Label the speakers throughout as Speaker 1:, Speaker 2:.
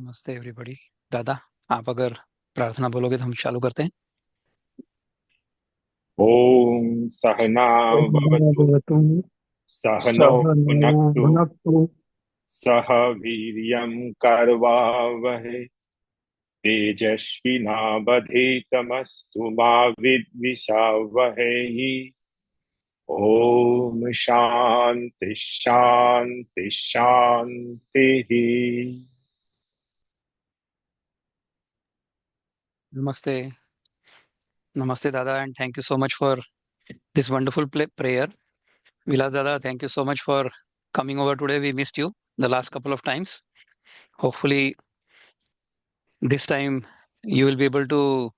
Speaker 1: नमस्ते एवरीबॉडी। दादा, आप अगर प्रार्थना बोलोगे तो हम चालू करते हैं।
Speaker 2: ॐ सहना भवतु
Speaker 1: भगवतु
Speaker 2: सहनौ
Speaker 1: सहनौ
Speaker 2: भुनक्तु
Speaker 1: भुनक्तु
Speaker 2: सह वीर्यं करवावहै तेजस्विनावधीतमस्तु मा विद्विषावहै। ॐ शान्ति शान्ति शान्तिः।
Speaker 1: नमस्ते। नमस्ते दादा, and thank you so much for this wonderful prayer. Vilas Dada, thank you so much for coming over today. We missed you the last couple of times. Hopefully this time you will be able to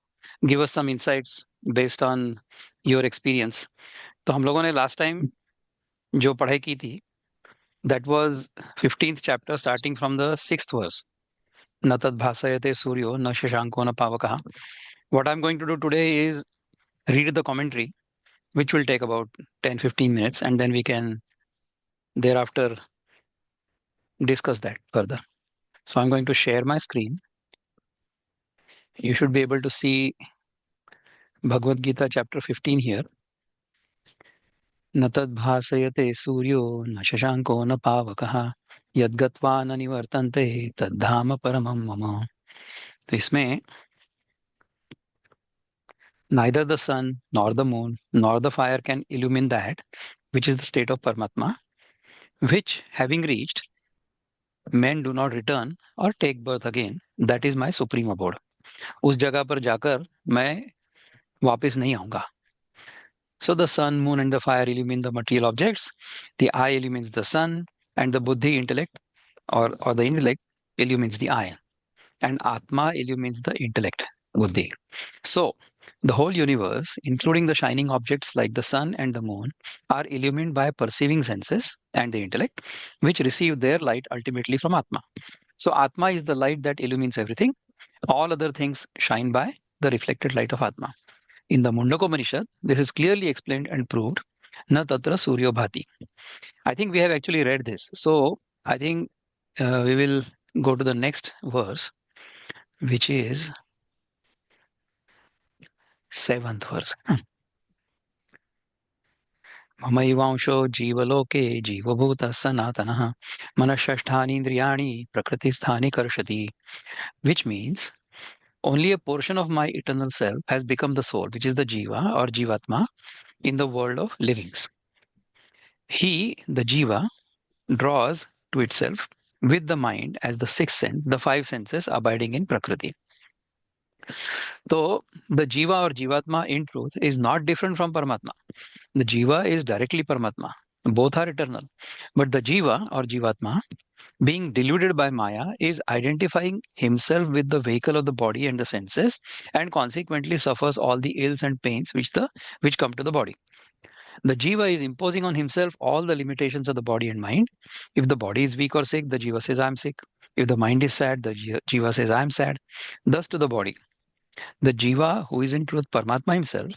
Speaker 1: give us some insights based on your experience. तो हम लोगों ने last time जो पढ़ाई की थी, that was 15th chapter starting from the 6th verse. न तद् भासयते सूर्यो न शशांको न पावकः. What I'm going to do today is read the commentary, which will take about 10-15 minutes, and then we can thereafter discuss that further. So I'm going to share my screen. You should be able to see Bhagavad Gita chapter 15 here. न तद्भासयते सूर्यो न शशांको न पावकः यद्गत्वा न निवर्तन्ते तद्धाम परमं मम. तो इसमें neither the sun nor the moon nor the fire can illumine that which is the state of Paramatma, which having reached, men do not return or take birth again. That is my supreme abode. उस जगह पर जाकर मैं वापस नहीं आऊंगा. So the sun, moon, and the fire illumine the material objects. The eye illumines the sun, and the buddhi intellect or the intellect illumines the eye, and Atma illumines the intellect, buddhi. So the whole universe, including the shining objects like the sun and the moon, are illumined by perceiving senses and the intellect, which receive their light ultimately from Atma. So Atma is the light that illumines everything. All other things shine by the reflected light of Atma. In the Mundakopanishad, this is clearly explained and proved. Na tatra suryo bhati. I think we have actually read this. So I think we will go to the next verse, which is seventh verse. ममैवांशो जीवलोके जीवभूतः सनातनः मनःषष्ठानीन्द्रियाणि प्रकृतिस्थानि कर्षति. Which means only a portion of my eternal self has become the soul, which is the Jiva or Jivatma in the world of livings. He, the Jiva, draws to itself with the mind as the sixth sense, the five senses abiding in Prakriti. So the Jiva or Jivatma in truth is not different from Paramatma. The Jiva is directly Paramatma. Both are eternal. But the Jiva or Jivatma, being deluded by Maya, is identifying himself with the vehicle of the body and the senses, and consequently suffers all the ills and pains which come to the body. The Jiva is imposing on himself all the limitations of the body and mind. If the body is weak or sick, the Jiva says, I am sick. If the mind is sad, the Jiva says, I am sad. Thus to the body. The Jiva, who is in truth Paramatma himself,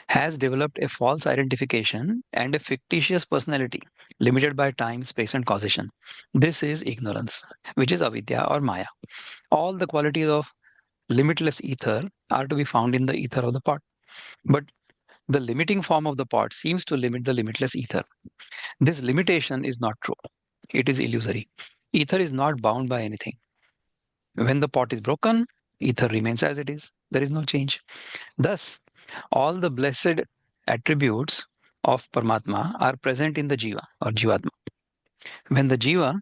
Speaker 1: has developed a false identification and a fictitious personality limited by time, space, and causation. This is ignorance, which is avidya or maya. All the qualities of limitless ether are to be found in the ether of the pot. But the limiting form of the pot seems to limit the limitless ether. This limitation is not true. It is illusory. Ether is not bound by anything. When the pot is broken, ether remains as it is. There is no change. Thus, all the blessed attributes of Paramatma are present in the Jiva or Jivatma. When the Jiva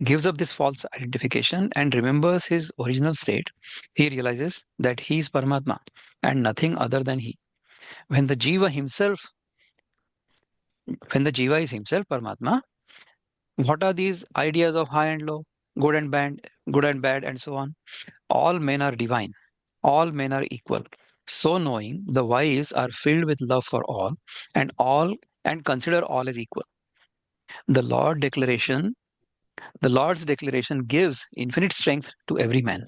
Speaker 1: gives up this false identification and remembers his original state, he realizes that he is Paramatma and nothing other than he. When the Jiva himself, when the Jiva is himself Paramatma, what are these ideas of high and low, good and bad, and so on? All men are divine. All men are equal. So knowing, the wise are filled with love for all and consider all as equal. The the Lord's declaration gives infinite strength to every man.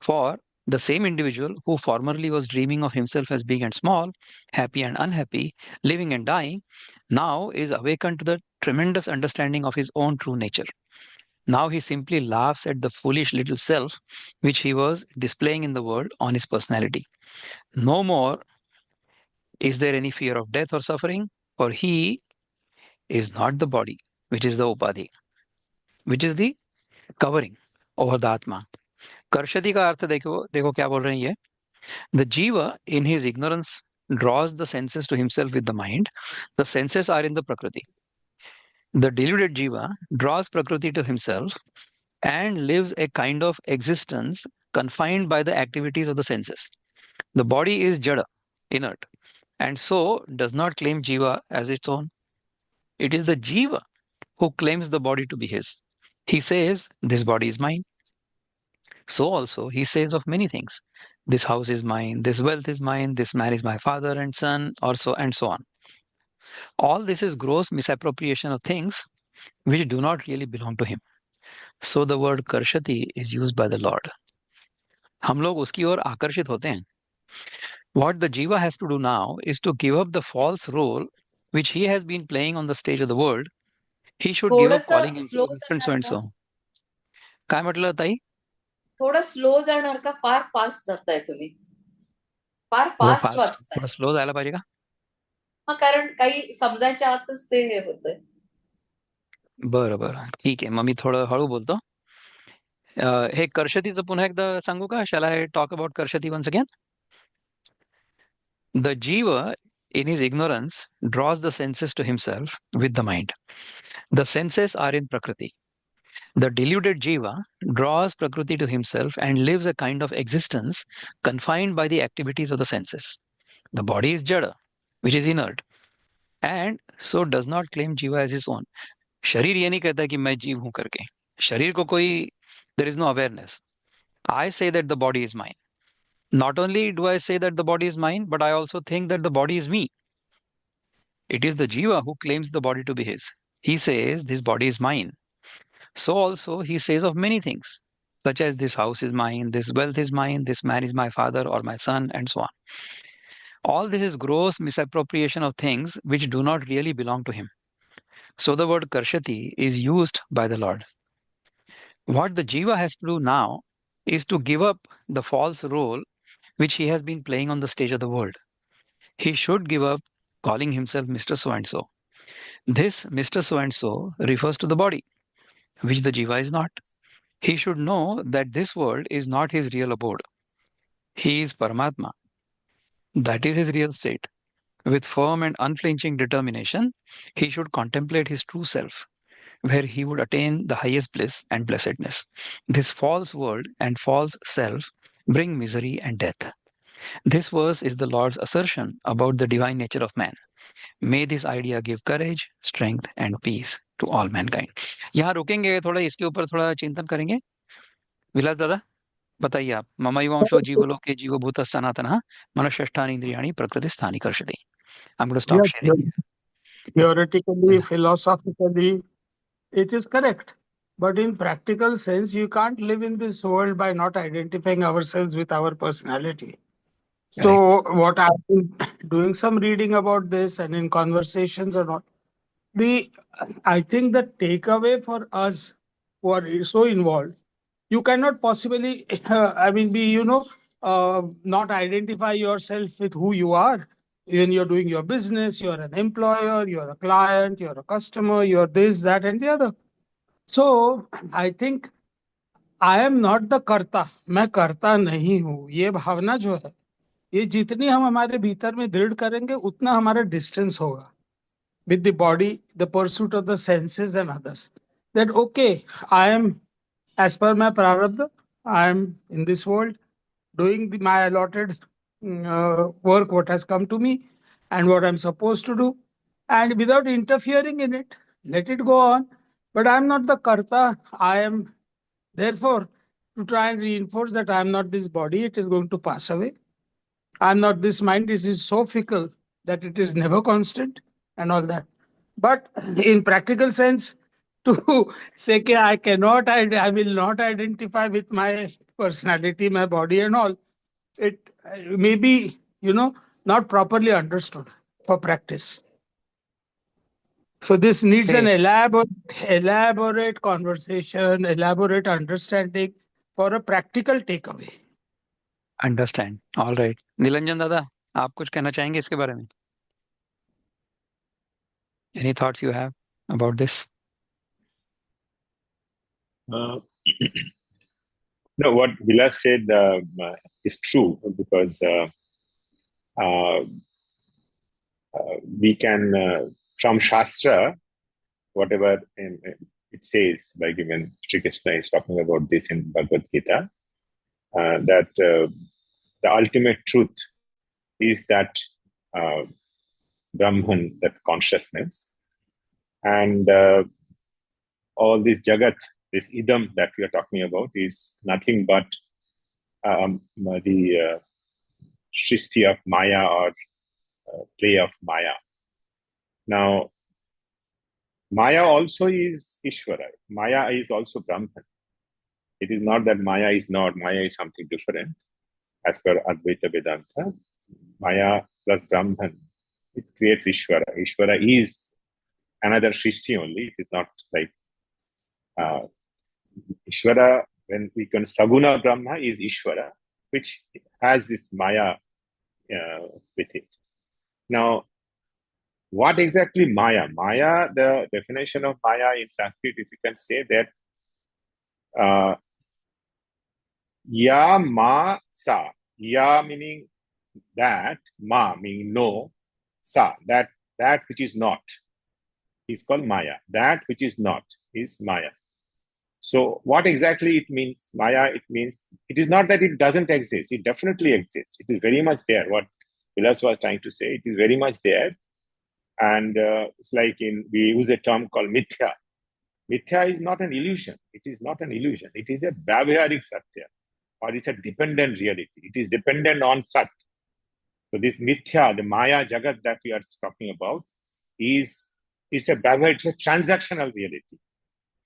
Speaker 1: For the same individual who formerly was dreaming of himself as big and small, happy and unhappy, living and dying, now is awakened to the tremendous understanding of his own true nature. Now he simply laughs at the foolish little self which he was displaying in the world on his personality. No more is there any fear of death or suffering, for he is not the body, which is the upadhi, which is the covering over the atma. कर्षति का अर्थ देखो देखो क्या बोल रहे हैं ये. The jiva, in his ignorance, draws the senses to himself with the mind. The senses are in the prakriti. The deluded jiva draws prakriti to himself and lives a kind of existence confined by the activities of the senses. The body is jada, inert, and so does not claim jiva as its own. It is the jiva who claims the body to be his. He says, "This body is mine." So also he says of many things. This house is mine, this wealth is mine, this man is my father and son, or so and so on. All this is gross misappropriation of things which do not really belong to him. So the word karshati is used by the Lord. हम लोग उसकी ओर आकर्षित होते हैं. What the jiva has to do now is to give up the false role which he has been playing on the stage of the world. He should give up
Speaker 3: थोडस
Speaker 1: calling
Speaker 3: slow
Speaker 1: himself Mr. So
Speaker 3: जाणार
Speaker 1: and
Speaker 3: का?
Speaker 1: so. काय म्हटलं ताई?
Speaker 3: थोडं slow जाणार का? फार fast जाताय तुम्ही, फार
Speaker 1: थोडं
Speaker 3: फास्ट
Speaker 1: फास्ट,
Speaker 3: वाचताय.
Speaker 1: थोडं स्लो जायला पाहिजे का?
Speaker 3: हा, कारण काही समजायच्या आतच ते हे होतंय.
Speaker 1: बरं बरं, ठीक आहे. मग मी थोडं हळू बोलतो. हे कर्षतीचं पुन्हा एकदा सांगू का? Shall I talk about Karshati once again? The jiva, in his ignorance, draws the senses to himself with the mind. The senses are in Prakriti. The deluded jiva draws Prakriti to himself and lives a kind of existence confined by the activities of the senses. The body is jada, which is inert, and so does not claim jiva as his own. शरीर ये नहीं कहता कि मैं जीव हूं करके. शरीर को कोई, there is no awareness. I say that the body is mine. Not only do I say that the body is mine, but I also think that the body is me. It is the jiva who claims the body to be his. He says, "This body is mine." So also he says of many things, such as this house is mine, this wealth is mine, this man is my father or my son, and so on. All this is gross misappropriation of things which do not really belong to him. So the word karshati is used by the Lord. What the jiva has to do now is to give up the false role which he has been playing on the stage of the world. He should give up calling himself Mr. So and so. This Mr. So and so refers to the body, which the jiva is not. He should know that this world is not his real abode. He is Paramatma. That is his real state. With firm and unflinching determination, he should contemplate his true self, where he would attain the highest bliss and blessedness. This false world and false self bring misery and death. This verse is the Lord's assertion about the divine nature of man. May this idea give courage, strength and peace to all mankind. यहाँ रुकेंगे, थोड़ा इसके ऊपर थोड़ा चिंतन करेंगे. विलास दादा, बताइए आप. मम एवांशो जीवलोके जीवभूत सनातनः मनःषष्ठानि इंद्रियाणि प्रकृतिस्थानि कर्षति. I'm going to stop
Speaker 4: Yes,
Speaker 1: sharing.
Speaker 4: theoretically, philosophically, it is correct. But in practical sense, you can't live in this world by not identifying ourselves with our personality. So what I've been doing some reading about this and in conversations and all, I think the takeaway for us who are so involved, you cannot possibly, not identify yourself with who you are. When you're doing your business, you're an employer, you're a client, you're a customer, you're this, that, and the other. So I think I am not the कर्ता, मैं कर्ता नहीं हूँ. ये भावना जो है, ये जितनी हम हमारे भीतर में दृढ़ करेंगे, उतना हमारा डिस्टेंस होगा with the body, the pursuit of the senses and others. That okay, I am, as per my prarabdha, I am in this world doing my allotted work, what has come to me, and what I'm supposed to do, and without interfering in it, let it go on. But I'm not the karta. I am, therefore, to try and reinforce that I'm not this body, it is going to pass away. I'm not this mind, this is so fickle that it is never constant and all that. But in practical sense, to say that I cannot, I will not identify with my personality, my body and all, it may be, not properly understood for practice. So this needs an
Speaker 1: Hey,
Speaker 4: elaborate conversation, elaborate understanding for a practical takeaway.
Speaker 1: Understand all right. Nilanjan दादा, आप कुछ कहना चाहेंगे इसके बारे में? Any thoughts you have about this?
Speaker 2: Uh, no, what Vilas said is true, because we can, from Shastra, whatever it says, like even Sri Krishna is talking about this in Bhagavad Gita, that the ultimate truth is that Brahman, that consciousness, and all this Jagat, this idam that we are talking about, is nothing but the Shristi of Maya, or play of Maya. Now, Maya also is Ishvara. Maya is also Brahman. It is not that Maya is not. Maya is something different. As per Advaita Vedanta, Maya plus Brahman, it creates Ishvara. Ishvara is another Shristi only. It is not like Ishvara, when we can Saguna Brahma is Ishvara, which has this Maya with it. Now, what exactly Maya? Maya, the definition of Maya in Sanskrit, if you can say that, Ya ma sa. Ya meaning that, ma meaning no, sa, that which is not is called Maya. That which is not is Maya. So what exactly it means, Maya? It means, it is not that it doesn't exist. It definitely exists. It is very much there. What Vilas was trying to say, it is very much there. And it's like we use a term called mithya. Mithya is not an illusion. It is not an illusion. It is a Vyavaharik Satya, or it's a dependent reality. It is dependent on Sat. So this mithya, the Maya Jagat that we are talking about, it's a Vyavaharik, it's a transactional reality.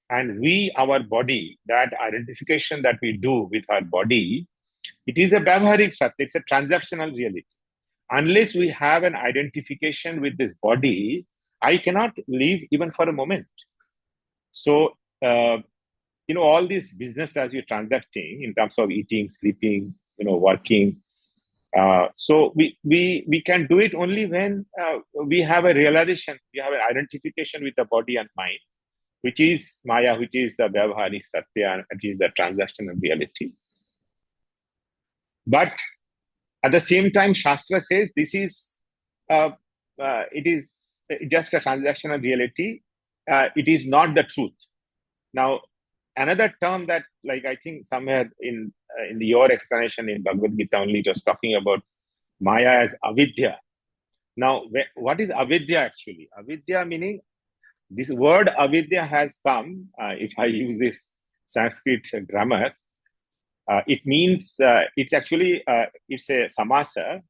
Speaker 2: And we, our body, that identification that we do with our body, it is a Vyavaharik Satya. It's a transactional reality. Unless we have an identification with this body, I cannot live even for a moment. So, all this business as you're transacting in terms of eating, sleeping, working. So we can do it only when we have a realization, we have an identification with the body and mind, which is Maya, which is the Vyavaharik Satya, and which is the transactional reality. But at the same time, Shastra says this is, it is just a transactional reality. It is not the truth. Now, another term that, like, I think somewhere in your explanation in Bhagavad Gita only, it was talking about Maya as avidya. Now, what is avidya actually? Avidya meaning, this word avidya has come, if I use this Sanskrit grammar, it means, it's actually, it's a samasa.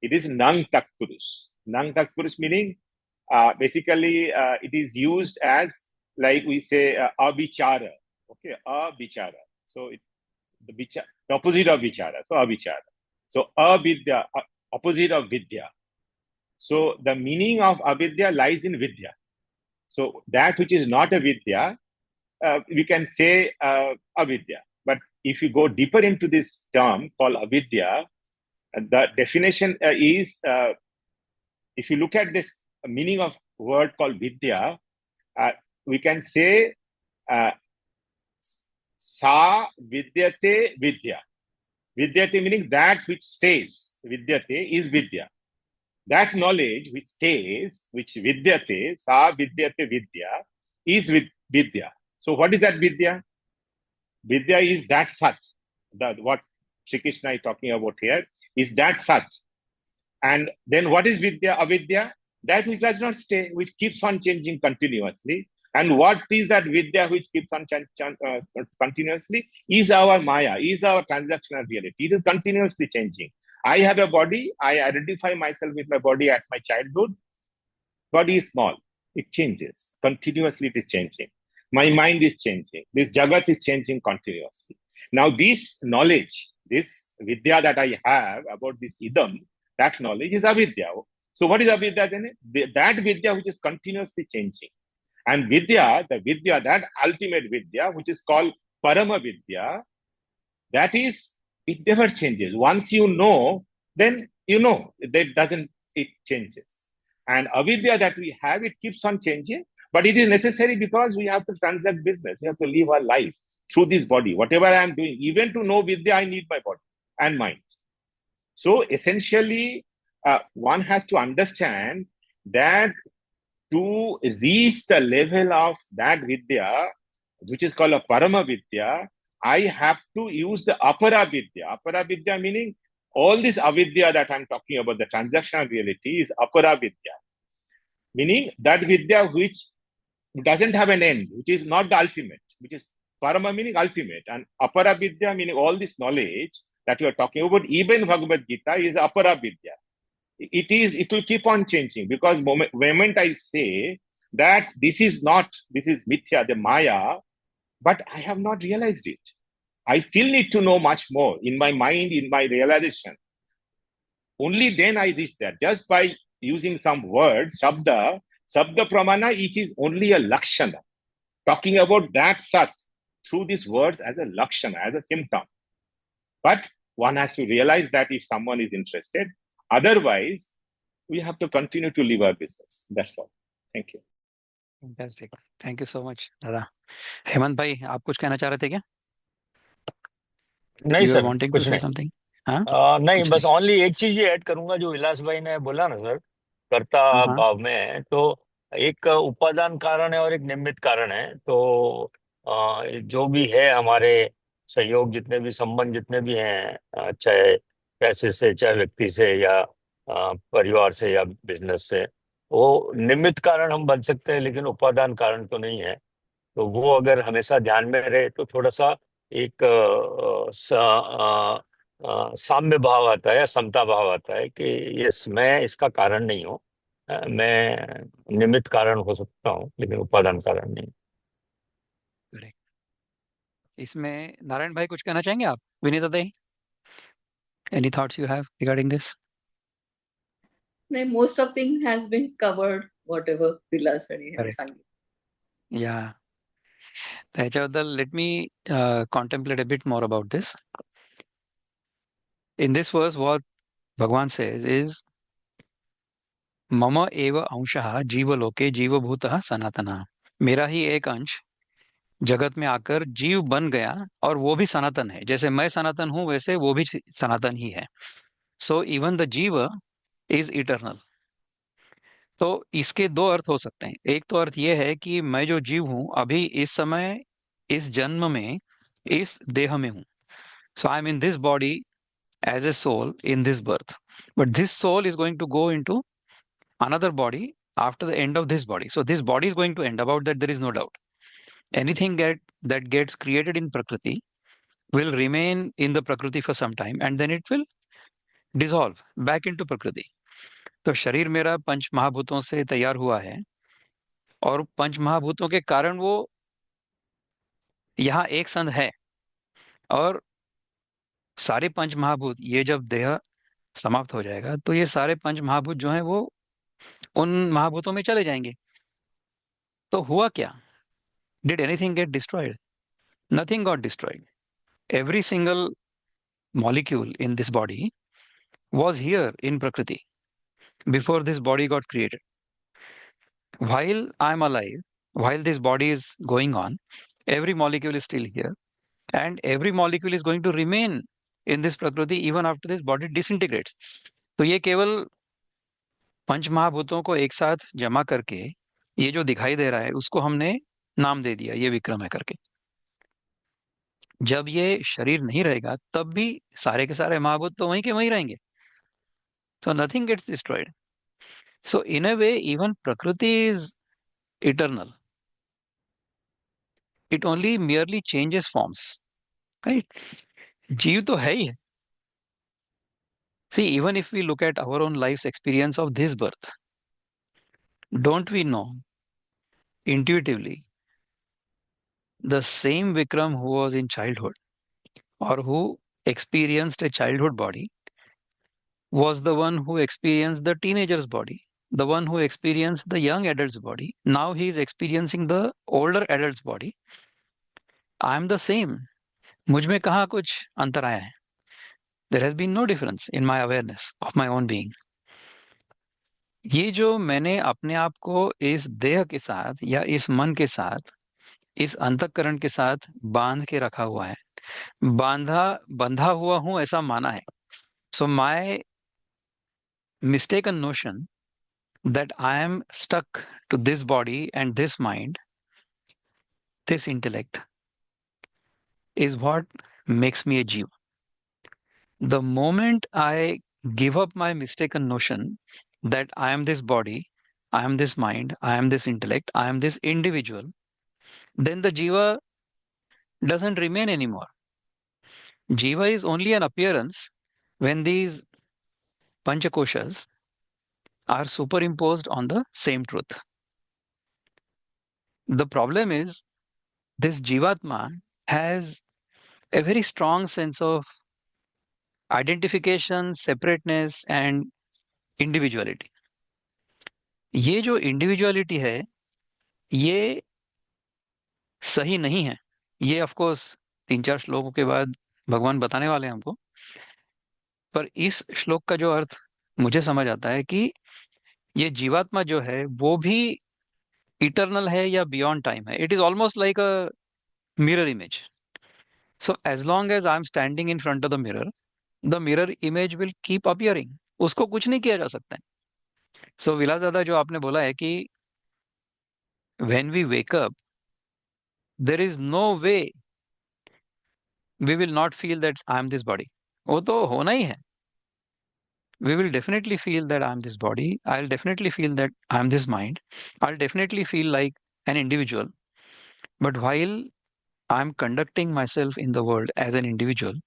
Speaker 2: It is nang takpurus. Nang takpurus meaning, basically, it is used as, like we say, avichara. Okay, avichara. So the opposite of vichara. So avichara. So avidya, opposite of vidya. So the meaning of avidya lies in vidya. So that which is not a vidya, we can say avidya. But if you go deeper into this term called avidya, the definition is, if you look at this meaning of word called vidya, we can say sa vidyate vidya. Vidyate meaning that which stays. Vidyate is vidya. That knowledge which stays, which vidyate, sa vidyate vidya, is vidya. So what is that vidya? Vidya is that Sat. What Sri Krishna is talking about here is that Sat. And then what is vidya? Avidya? That which does not stay, which keeps on changing continuously. And what is that vidya which keeps on continuously? Is our Maya, is our transactional reality. It is continuously changing. I have a body. I identify myself with my body at my childhood. Body is small. It changes. Continuously it is changing. My mind is changing. This Jagat is changing continuously. Now this knowledge, this vidya that I have about this idam, that knowledge is avidya. So what is avidya then? That vidya which is continuously changing. And vidya, the vidya, that ultimate vidya, which is called parama vidya, that is, it never changes. Once you know, then you know, that doesn't, it changes. And avidya that we have, it keeps on changing, but it is necessary because we have to transact business. We have to live our life through this body. Whatever I am doing, even to know vidya, I need my body and mind. So essentially, one has to understand that to reach the level of that vidya, which is called a parama vidya, I have to use the apara vidya. Apara vidya meaning all this avidya that I'm talking about, the transactional reality, is apara vidya. Meaning that vidya which doesn't have an end, which is not the ultimate, which is parama meaning ultimate, and apara vidya meaning all this knowledge that you are talking about, even Bhagavad Gita is apara vidya. It will keep on changing, because moment I say that this is mithya, the Maya, but I have not realized it. I still need to know much more in my mind, in my realization. Only then I reach that. Just by using some words, sabda pramana, it is only a lakshana. Talking about that sat through these words as a lakshana, as a symptom. But one has to realize that if someone is interested. Otherwise, we have to continue to live our business. That's all. Thank you.
Speaker 1: Fantastic. Thank you so much, दादा. हेमंत भाई, आप कुछ कहना चाह रहे थे क्या?
Speaker 5: नहीं
Speaker 1: You were
Speaker 5: sir,
Speaker 1: wanting to
Speaker 5: कुछ
Speaker 1: say
Speaker 5: नहीं।
Speaker 1: something? हाँ?
Speaker 5: नहीं,
Speaker 1: कुछ
Speaker 5: बस
Speaker 1: नहीं.
Speaker 5: ओनली एक चीज ये ऐड करूंगा जो विलास भाई ने बोला ना सर, कर्ता
Speaker 1: हाँ, हाँ.
Speaker 5: भाव में, तो एक उपादान कारण है और एक निमित्त कारण है। तो जो भी है हमारे सहयोग, जितने भी संबंध जितने भी हैं, चाहे पैसे से, चाहे व्यक्ति से, या परिवार से, या बिजनेस से, वो निमित्त कारण हम बन सकते हैं, लेकिन उपादान कारण तो नहीं है। तो वो अगर हमेशा ध्यान में रहे तो थोड़ा सा एक साम्य भाव आता है, या समता भाव आता है कि यस, मैं इसका कारण नहीं हूँ, मैं निमित्त कारण हो सकता हूँ, लेकिन उपादान कारण नहीं।
Speaker 1: Correct. इसमें नारायण भाई कुछ कहना चाहेंगे आप? विनीता दाई, any thoughts you have regarding this?
Speaker 3: नाही, most of thing has been covered, whatever Vilas आणि ह्यांनी
Speaker 1: Correct.
Speaker 3: सांगितलं.
Speaker 1: Yeah. त्याच्याबद्दल let me contemplate a bit more about this. In this verse, what Bhagwan says is, मम एव अंशः जीवलोके जीवभूतः सनातनः. मेरा ही एक अंश जगत में आकर जीव बन गया और वो भी सनातन है. जैसे मैं सनातन हूं, वैसे वो भी सनातन ही है. सो इवन द जीव इज इटर्नल. तो इसके दो अर्थ हो सकते हैं. एक तो अर्थ ये है कि मैं जो जीव हूं, अभी इस समय, इस जन्म में, इस देह में हूं. So I am in this body as a soul in this birth. But this soul is going to go into another body after the end of this body. So this body is going to end. About that, there is no doubt. Anything that gets created in Prakriti will remain in the Prakriti for some time, and then it will dissolve back into Prakriti. तो शरीर मेरा पंच महाभूतों से तैयार हुआ है, और पंच महाभूतों के कारण वो यहाँ एक संग है. और सारे पंच महाभूत, ये जब देह समाप्त हो जाएगा, तो ये सारे पंच महाभूत जो हैं वो उन महाभूतों में चले जाएंगे. तो हुआ क्या? Did anything get destroyed? Nothing got destroyed. Every single molecule in this body was here in Prakriti before this body got created. While I'm alive, while this body is going on, every molecule is still here, and every molecule is going to remain in this Prakriti even after this body disintegrates. तो ये केवल पंच महाभूतों को एक साथ जमा करके ये जो दिखाई दे रहा है, उसको हमने नाम दे दिया, ये विक्रम है करके. जब ये शरीर नहीं रहेगा, तब भी सारे के सारे महाभूत तो वहीं के वहीं रहेंगे. So nothing gets destroyed. So in a way, even Prakriti is eternal. It only merely changes forms, right? जीव तो है ही है. See, even if we look at our own life's experience of this birth, don't we know intuitively the same Vikram who was in childhood or who experienced a childhood body was the one who experienced the teenager's body, the one who experienced the young adult's body. Now he is experiencing the older adult's body. I am the same. मुझ में कहाँ कुछ अंतर आया है? There has been no difference in my awareness of my own being. ये जो मैंने अपने आप को इस देह के साथ या इस मन के साथ, इस अंतःकरण के साथ बांध के रखा हुआ है, बंधा हुआ हूं ऐसा माना है. So my mistaken notion that I am stuck to this body and this mind, this intellect, is what makes me a jiva. The moment I give up my mistaken notion that I am this body, I am this mind, I am this intellect, I am this individual, then the jiva doesn't remain anymore. Jiva is only an appearance when these panchakoshas are superimposed on the same truth. The problem is this jivatma has a very strong sense of identification, separateness and individuality. ये जो individuality है, ये सही नहीं है. ये of course 3-4 श्लोकों के बाद भगवान बताने वाले हैं हमको. पर इस श्लोक का जो अर्थ मुझे समझ आता है कि ये जीवात्मा जो है वो भी इटर्नल है या बियॉन्ड टाइम है. It is almost like a mirror image. So as long as I am standing in front of the mirror image will keep appearing. उसको कुछ नहीं किया जा सकता है. सो विलास दादा, जो आपने बोला है कि when we wake up there is no way we will not feel that I am this body. वो तो होना ही है. We will definitely feel that I'm this body. I'll definitely feel that I'm this mind. I'll definitely feel like an individual. But while I'm conducting myself in the world as an individual,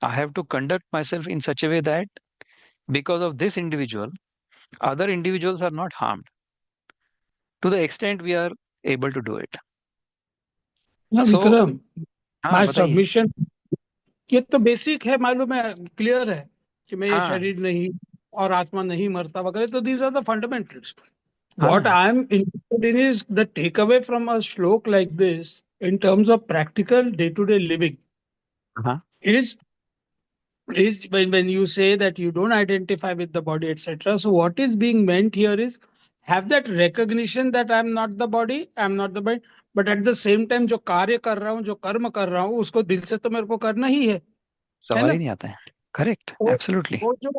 Speaker 1: I have to conduct myself in such a way that because of this individual, other individuals are not harmed to the extent we are able to do it.
Speaker 4: ना
Speaker 1: So,
Speaker 4: Vikram,
Speaker 1: हाँ
Speaker 4: my
Speaker 1: बताइए.
Speaker 4: Submission, ये तो basic है, मालूम है, clear है कि मैं ये
Speaker 1: हाँ
Speaker 4: शरीर नहीं और आत्मा नहीं मरता वगैरह. तो these are the fundamentals. What
Speaker 1: हाँ
Speaker 4: I am interested in is the takeaway from a shlok like this in terms of practical day-to-day living
Speaker 1: हाँ
Speaker 4: is when you say that you don't identify with the body, etc. So what is being meant here is have that recognition that I am not the body, I am not the body, but at the same time जो कार्य कर रहा हूँ, जो कर्म कर रहा हूँ, उसको दिल से तो मेरे को करना ही है
Speaker 1: सवाल
Speaker 4: ना.
Speaker 1: ही नहीं आता है. करेक्ट,
Speaker 4: तो
Speaker 1: एब्सोल्युटली.
Speaker 4: वो जो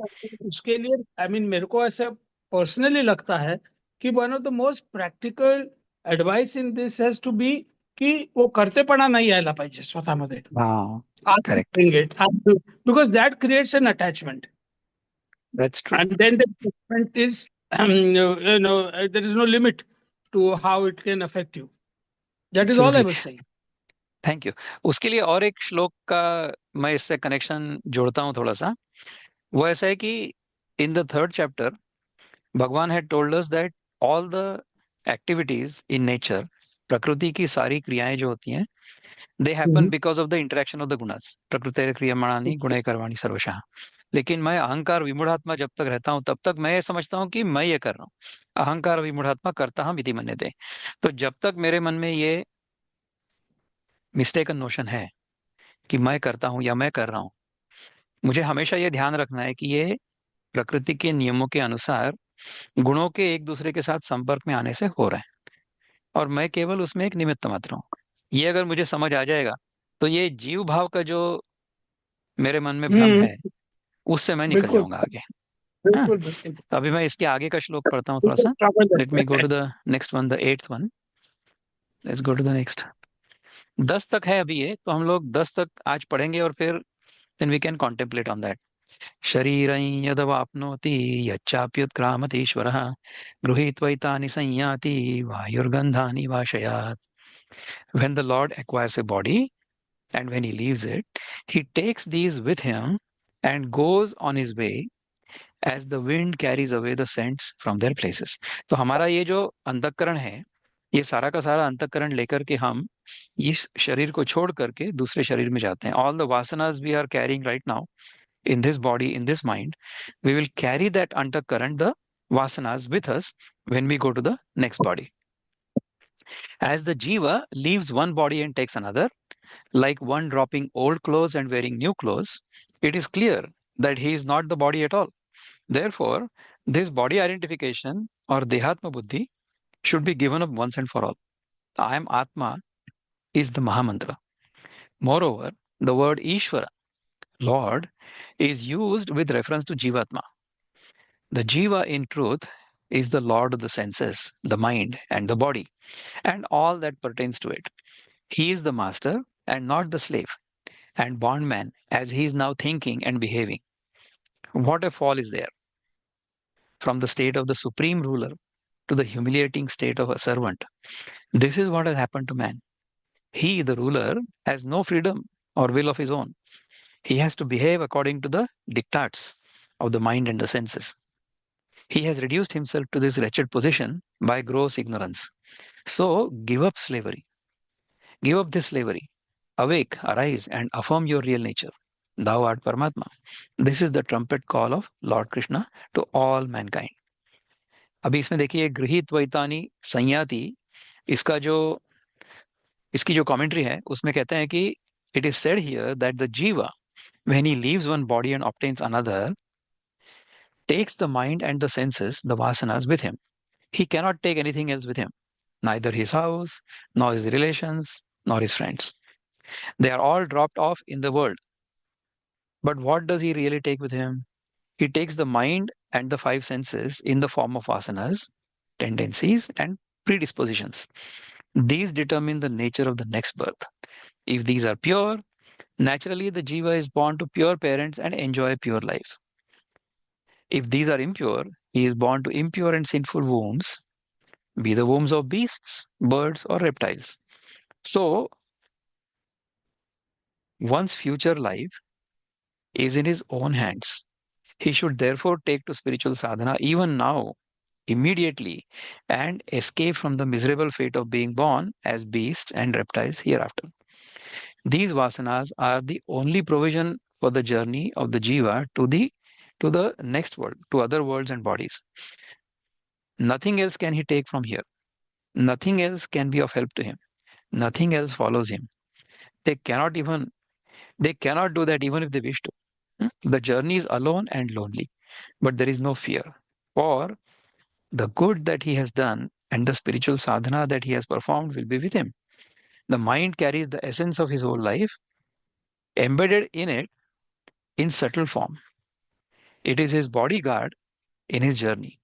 Speaker 4: उसके लिए आई मीन मेरे को ऐसा पर्सनली लगता है कि one of the most practical advice in this has to be की वो करतेपणा नाही यायला पाहिजे स्वतःमध्ये.
Speaker 1: हाँ correct.
Speaker 4: Because that creates an attachment
Speaker 1: that's true.
Speaker 4: and then the attachment is there is no limit to how it can affect you. That is all I
Speaker 1: absolutely.
Speaker 4: was saying.
Speaker 1: Thank you. उसके लिए और एक श्लोक का मैं इससे connection जोड़ता हूं थोड़ा सा. वो ऐसा है कि इन द 3rd चैप्टर भगवान had told us that all the activities in nature, प्रकृति की सारी क्रियाएं जो होती हैं, they happen because of the interaction of the gunas. प्रकृति क्रियमाणानि गुणैः कर्माणि सर्वशः. लेकिन मैं अहंकार विमूढ़ात्मा जब तक रहता हूं तब तक मैं ये समझता हूं कि मैं ये कर रहा हूं. अहंकार विमूढ़ात्मा करता हम इति मन्यते. तो जब तक मेरे मन में ये मिस्टेकन नोशन है कि मैं करता हूं या मैं कर रहा हूं, मुझे हमेशा ये ध्यान रखना है कि ये प्रकृति के नियमों के अनुसार गुणों के एक दूसरे के साथ संपर्क में आने से हो रहा है और मैं केवल उसमें एक निमित्त मात्र हूं. ये अगर मुझे समझ आ जाएगा तो ये जीव भाव का जो मेरे मन में भ्रम है उससे मैं निकल
Speaker 4: बिल्कुल
Speaker 1: जाऊंगा आगे. हाँ,
Speaker 4: बिल्कुल बिल्कुल.
Speaker 1: तो अभी मैं इसके आगे का श्लोक पढ़ता हूँ थोड़ा सा. Let me go to the next one, the 8th one. Let's go to the next. 10 तक है अभी ये, तो हम लोग 10 तक आज पढ़ेंगे और फिर then we can contemplate on that. शरीरं यदवाप्नोति यच्चाप्युत्क्रामतीश्वरः गृहीत्वैतानि संयाति वायुर्गन्धानि वाशयात्. When the Lord acquires a body and when he leaves it, he takes these with him and goes on his way as the wind carries away the scents from their places. तो हमारा ये जो अंतःकरण है, ये सारा का सारा अंतःकरण लेकर के हम इस शरीर को छोड़ करके दूसरे शरीर में जाते हैं. All the vasanas we are carrying right now, in this body, in this mind, we will carry that undercurrent, the vasanas, with us when we go to the next body. As the jiva leaves one body and takes another, like one dropping old clothes and wearing new clothes, it is clear that he is not the body at all. Therefore, this body identification or Dehatma Buddhi should be given up once and for all. I am Atma is the Mahamantra. Moreover, the word Ishvara, Lord, is used with reference to Jivatma. The Jiva, in truth, is the Lord of the senses, the mind, and the body, and all that pertains to it. He is the master and not the slave, and bondman as he is now thinking and behaving. What a fall is there from the state of the supreme ruler to the humiliating state of a servant. This is what has happened to man. He, the ruler, has no freedom or will of his own. He has to behave according to the diktats of the mind and the senses. He has reduced himself to this wretched position by gross ignorance. So give up slavery. Give up this slavery. Awake, arise, and affirm your real nature. Thou art Paramatma. This is the trumpet call of Lord Krishna to all mankind. अभी इसमें देखिए गृहीत वैतानी संयाति इसका जो इसकी जो commentary है उसमें कहते हैं कि it is said here that the jiva when he leaves one body and obtains another takes the mind and the senses, the vasanas, with him. He cannot take anything else with him, neither his house, nor his relations, nor his friends. They are all dropped off in the world. But what does he really take with him? He takes the mind and the five senses in the form of vasanas, tendencies, and predispositions. These determine the nature of the next birth. If these are pure, naturally the jiva is born to pure parents and enjoy pure life. If these are impure, he is born to impure and sinful wombs, be the wombs of beasts, birds, or reptiles. So, one's future life is in his own hands. He should therefore take to spiritual sadhana even now, immediately, and escape from the miserable fate of being born as beasts and reptiles hereafter. These vasanas are the only provision for the journey of the jiva to the next world, to other worlds and bodies. Nothing else can he take from here. Nothing else can be of help to him. Nothing else follows him. They cannot do that even if they wish to. The journey is alone and lonely, but there is no fear. For the good that he has done and the spiritual sadhana that he has performed will be with him. The mind carries the essence of his whole life embedded in it in subtle form. It is his bodyguard in his journey.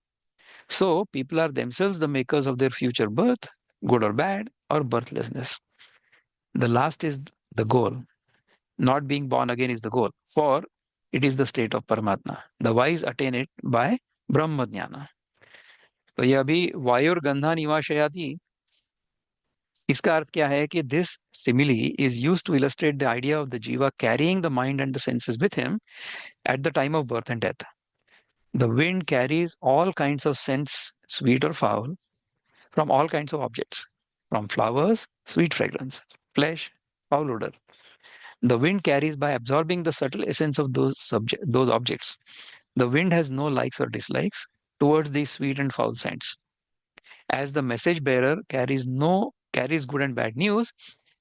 Speaker 1: So people are themselves the makers of their future birth, good or bad, or birthlessness. The last is the goal. Not being born again is the goal, for it is the state of Paramatma. The wise attain it by Brahma Jnana. तो ये अभी वायुर गंधा निवाशयाति, इसका अर्थ क्या है कि this simile is used to illustrate the idea of the jiva carrying the mind and the senses with him at the time of birth and death. The wind carries all kinds of scents, sweet or foul, from all kinds of objects, from flowers, sweet fragrance, flesh, foul odor. The wind carries by absorbing the subtle essence of those objects. The wind has no likes or dislikes towards these sweet and foul scents. As the message bearer carries good and bad news,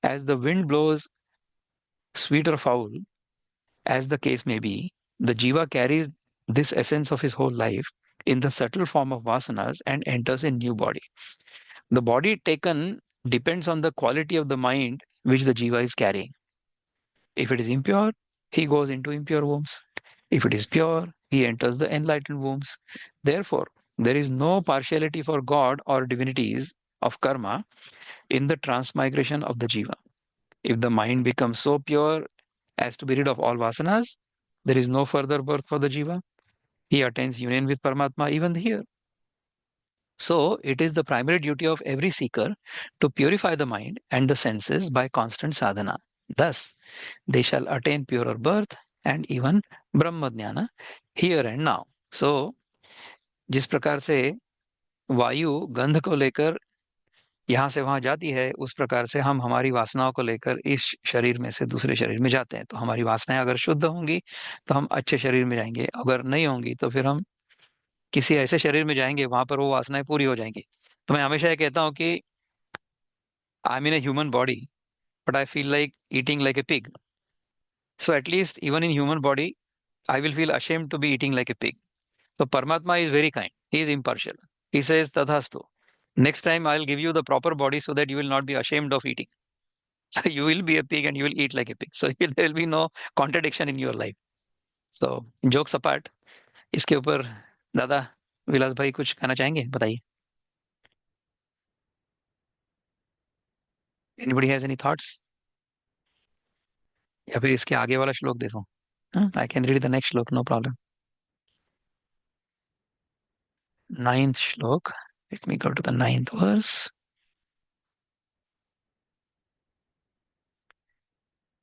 Speaker 1: as the wind blows sweet or foul, as the case may be, the jiva carries this essence of his whole life in the subtle form of vasanas and enters a new body. The body taken depends on the quality of the mind which the jiva is carrying. If it is impure, he goes into impure wombs. If it is pure, he enters the enlightened wombs. Therefore, there is no partiality for God or divinities of karma in the transmigration of the jiva. If the mind becomes so pure as to be rid of all vasanas, there is no further birth for the jiva. He attains union with Paramatma even here. So, it is the primary duty of every seeker to purify the mind and the senses by constant sadhana. Thus, they shall attain purer birth and even Brahma Jnana here and now. So, जिस प्रकार से वायु गंध को लेकर यहाँ से वहां जाती है, उस प्रकार से हम हमारी वासनाओं को लेकर इस शरीर में से दूसरे शरीर में जाते हैं। तो हमारी वासनाएं अगर शुद्ध होंगी तो हम अच्छे शरीर में जाएंगे, अगर नहीं होंगी तो फिर हम किसी ऐसे शरीर में जाएंगे वहां पर वो वासनाएं पूरी हो जाएंगी। तो मैं हमेशा ये कहता हूँ कि आई am in a human body, but I feel like eating like a pig. So at least even in human body, I will feel ashamed to be eating like a pig. So Paramatma is very kind. He is impartial. He says, Tadhastu. Next time I'll give you the proper body so that you will not be ashamed of eating. So you will be a pig and you will eat like a pig. So there will be no contradiction in your life. So jokes apart, इसके ऊपर दादा विलास भाई कुछ कहना चाहेंगे? बताइए. Anybody has any thoughts? या फिर इसके आगे वाला श्लोक देखो. I can read the next श्लोक, no problem. 9th श्लोक. Let me go to the 9th verse.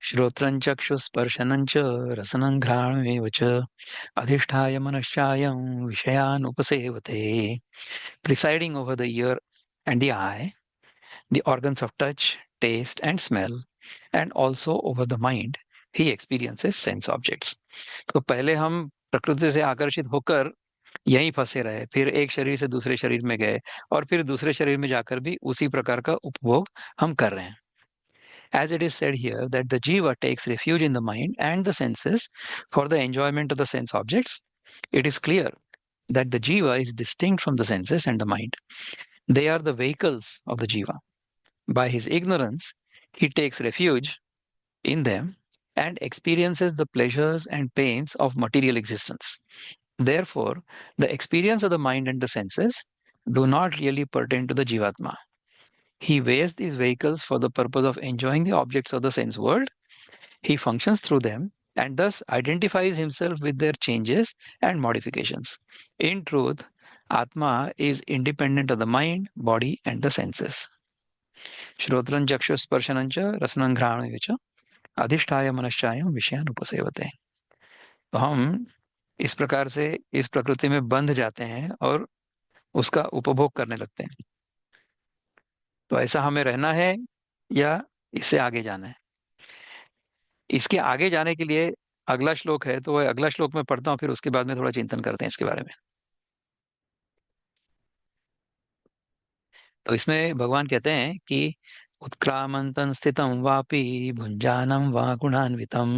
Speaker 1: श्रोत्रं चक्षुस्पर्शनं च रसनं घ्राणमेव च अधिष्ठाय मनश्चायं विषयान् उपसेवते. Presiding over the ear and the eye, the organs of touch, taste and smell, and also over the mind, he experiences sense objects. तो पहले हम प्रकृति से आकर्षित होकर यहीं फंसे रहे, फिर एक शरीर से दूसरे शरीर में गए और फिर दूसरे शरीर में जाकर भी उसी प्रकार का उपभोग हम कर रहे हैं. As it is said here that the jiva takes refuge in the mind and the senses for the enjoyment of the sense objects, it is clear that the jiva is distinct from the senses and the mind. They are the vehicles of the jiva. By his ignorance, he takes refuge in them and experiences the pleasures and pains of material existence. Therefore, the experience of the mind and the senses do not really pertain to the jivatma. He weighs these vehicles for the purpose of enjoying the objects of the sense world. He functions through them and thus identifies himself with their changes and modifications. In truth, Atma is independent of the mind, body, and the senses. श्रोत्रं चक्षुस्पर्शनं च रसनं घ्राणमेव च अधिष्ठाय मनश्चायं विषयान् उपसेवते. तो हम इस प्रकार से इस प्रकृति में बंध जाते हैं और उसका उपभोग करने लगते हैं. तो ऐसा हमें रहना है या इससे आगे जाना है? इसके आगे जाने के लिए अगला श्लोक है, तो वह अगला श्लोक में पढ़ता हूँ, फिर उसके बाद में थोड़ा चिंतन करते हैं इसके बारे में. तो इसमें भगवान कहते हैं कि उत्क्रामन्तं स्थितं वापि भुञ्जानं वा गुणान्वितं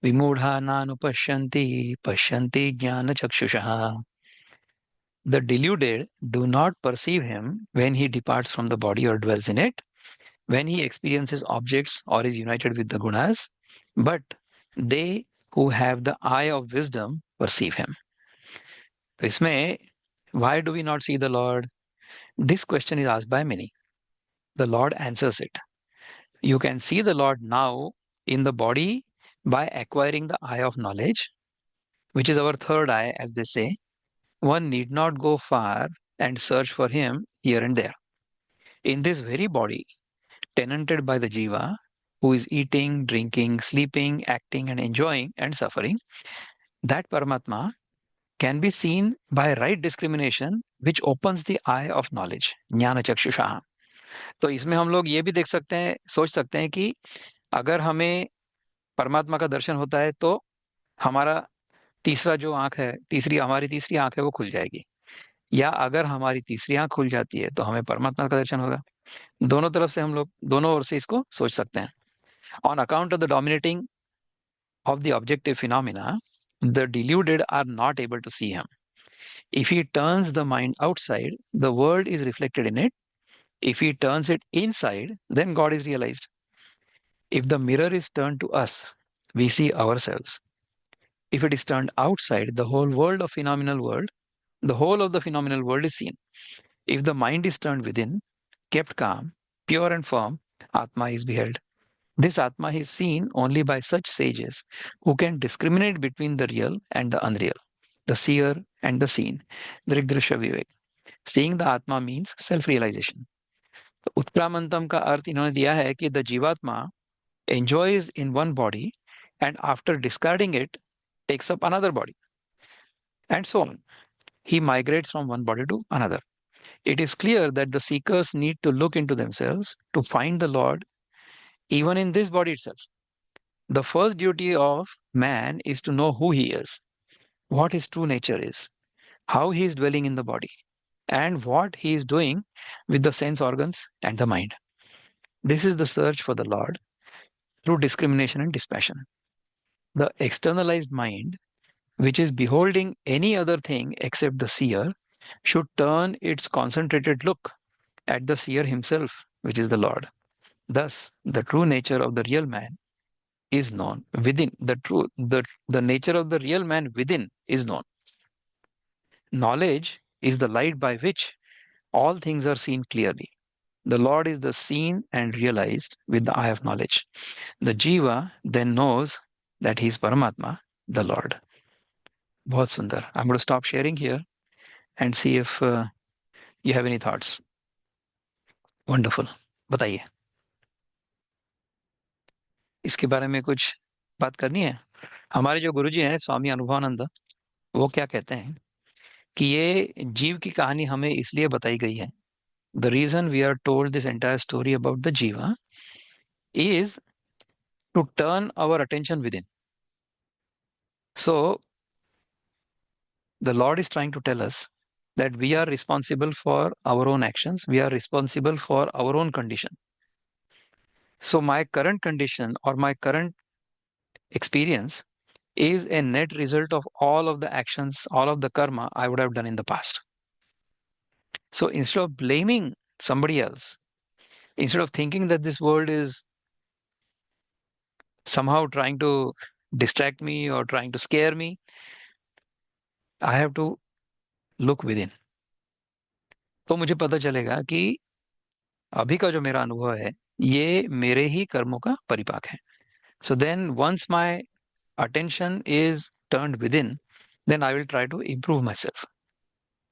Speaker 1: विमूढ़ा नानुपश्यन्ति पश्यन्ति ज्ञानचक्षुषः. The deluded do not perceive him when he departs from the body or dwells in it, when he experiences objects or is united with the gunas, but they who have the eye of wisdom perceive him. तो इसमें why do we not see the Lord? This question is asked by many. The Lord answers it. You can see the Lord now in the body by acquiring the eye of knowledge, which is our third eye, as they say. One need not go far and search for him here and there. In this very body, tenanted by the jiva, who is eating, drinking, sleeping, acting, and enjoying and suffering, that Paramatma can be seen by right discrimination, which opens the eye of knowledge, jnana chakshusha. तो इसमें हम लोग ये भी देख सकते हैं, सोच सकते हैं कि अगर हमें परमात्मा का दर्शन होता है तो हमारा तीसरा जो आंख है, हमारी तीसरी आंख है, वो खुल जाएगी. या अगर हमारी तीसरी आंख खुल जाती है तो हमें परमात्मा का दर्शन होगा. दोनों तरफ से हम लोग दोनों ओर से इसको सोच सकते हैं. On account of the dominating of the objective phenomena, the deluded are not able to see him. If he turns the mind outside, the world is reflected in it. If he turns it inside, then God is realized. If the mirror is turned to us, we see ourselves. If it is turned outside, the whole of the phenomenal world is seen. If the mind is turned within, kept calm, pure and firm, Atma is beheld. This Atma is seen only by such sages who can discriminate between the real and the unreal, the seer and the seen. Drigdrishya Vivek. Seeing the Atma means self-realization. तो उत्क्रामंतम का अर्थ इन्होंने दिया है कि the Jivatma enjoys in one body and after discarding it takes up another body and so on. He migrates from one body to another. It is clear that the seekers need to look into themselves to find the Lord, even in this body itself. The first duty of man is to know who he is, what his true nature is, how he is dwelling in the body, and what he is doing with the sense organs and the mind. This is the search for the Lord through discrimination and dispassion. The externalized mind, which is beholding any other thing except the seer, should turn its concentrated look at the seer himself, which is the Lord. Thus, the true nature of the real man is known within. The nature of the real man within is known. Knowledge is the light by which all things are seen clearly. The Lord is the seen and realized with the eye of knowledge. The Jiva then knows that he is Paramatma, the Lord. बहुत सुंदर. I'm going to stop sharing here and see if you have any thoughts. Wonderful. बताइए. इसके बारे में कुछ बात करनी है. हमारे जो गुरुजी हैं स्वामी अनुभवानंद, वो क्या कहते हैं कि ये जीव की कहानी हमें इसलिए बताई गई है. The reason we are told this entire story about the Jiva is to turn our attention within. So, the Lord is trying to tell us that we are responsible for our own actions. We are responsible for our own condition. So, my current condition or my current experience is a net result of all of the actions, all of the karma I would have done in the past. So, instead of blaming somebody else, instead of thinking that this world is somehow trying to distract me or trying to scare me, I have to look within. तो मुझे पता चलेगा कि अभी का जो मेरा अनुभव है ये मेरे ही कर्मों का परिपाक है. So then once my attention is turned within, then I will try to improve myself.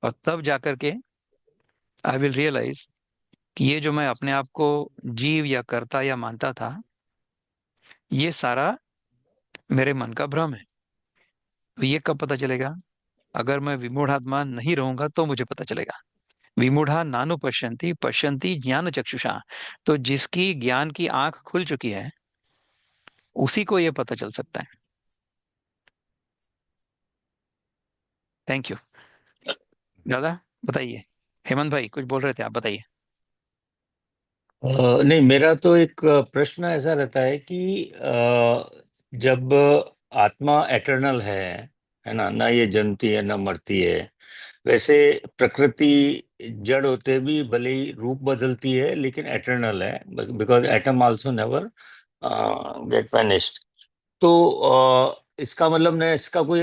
Speaker 1: और तब जाकर के I will realize कि ये जो मैं अपने आप को जीव या कर्ता या मानता था, ये सारा मेरे मन का भ्रम है. तो ये कब पता चलेगा? अगर मैं विमूढ़ात्मा नहीं रहूंगा तो मुझे पता चलेगा. विमूढ़ा नानु पश्यन्ति पश्यन्ति ज्ञान चक्षुषा. तो जिसकी ज्ञान की आंख खुल चुकी है उसी को ये पता चल सकता है. Thank you. दादा बताइए. हेमंत भाई कुछ बोल रहे थे, आप बताइए.
Speaker 5: नहीं, मेरा तो एक प्रश्न ऐसा रहता है कि जब आत्मा एटर्नल है ना, ना ये जन्मती है ना मरती है, वैसे प्रकृति जड़ होते भी भले ही रूप बदलती है लेकिन एटर्नल है, because atom also never get vanished. तो इसका मतलब ना इसका कोई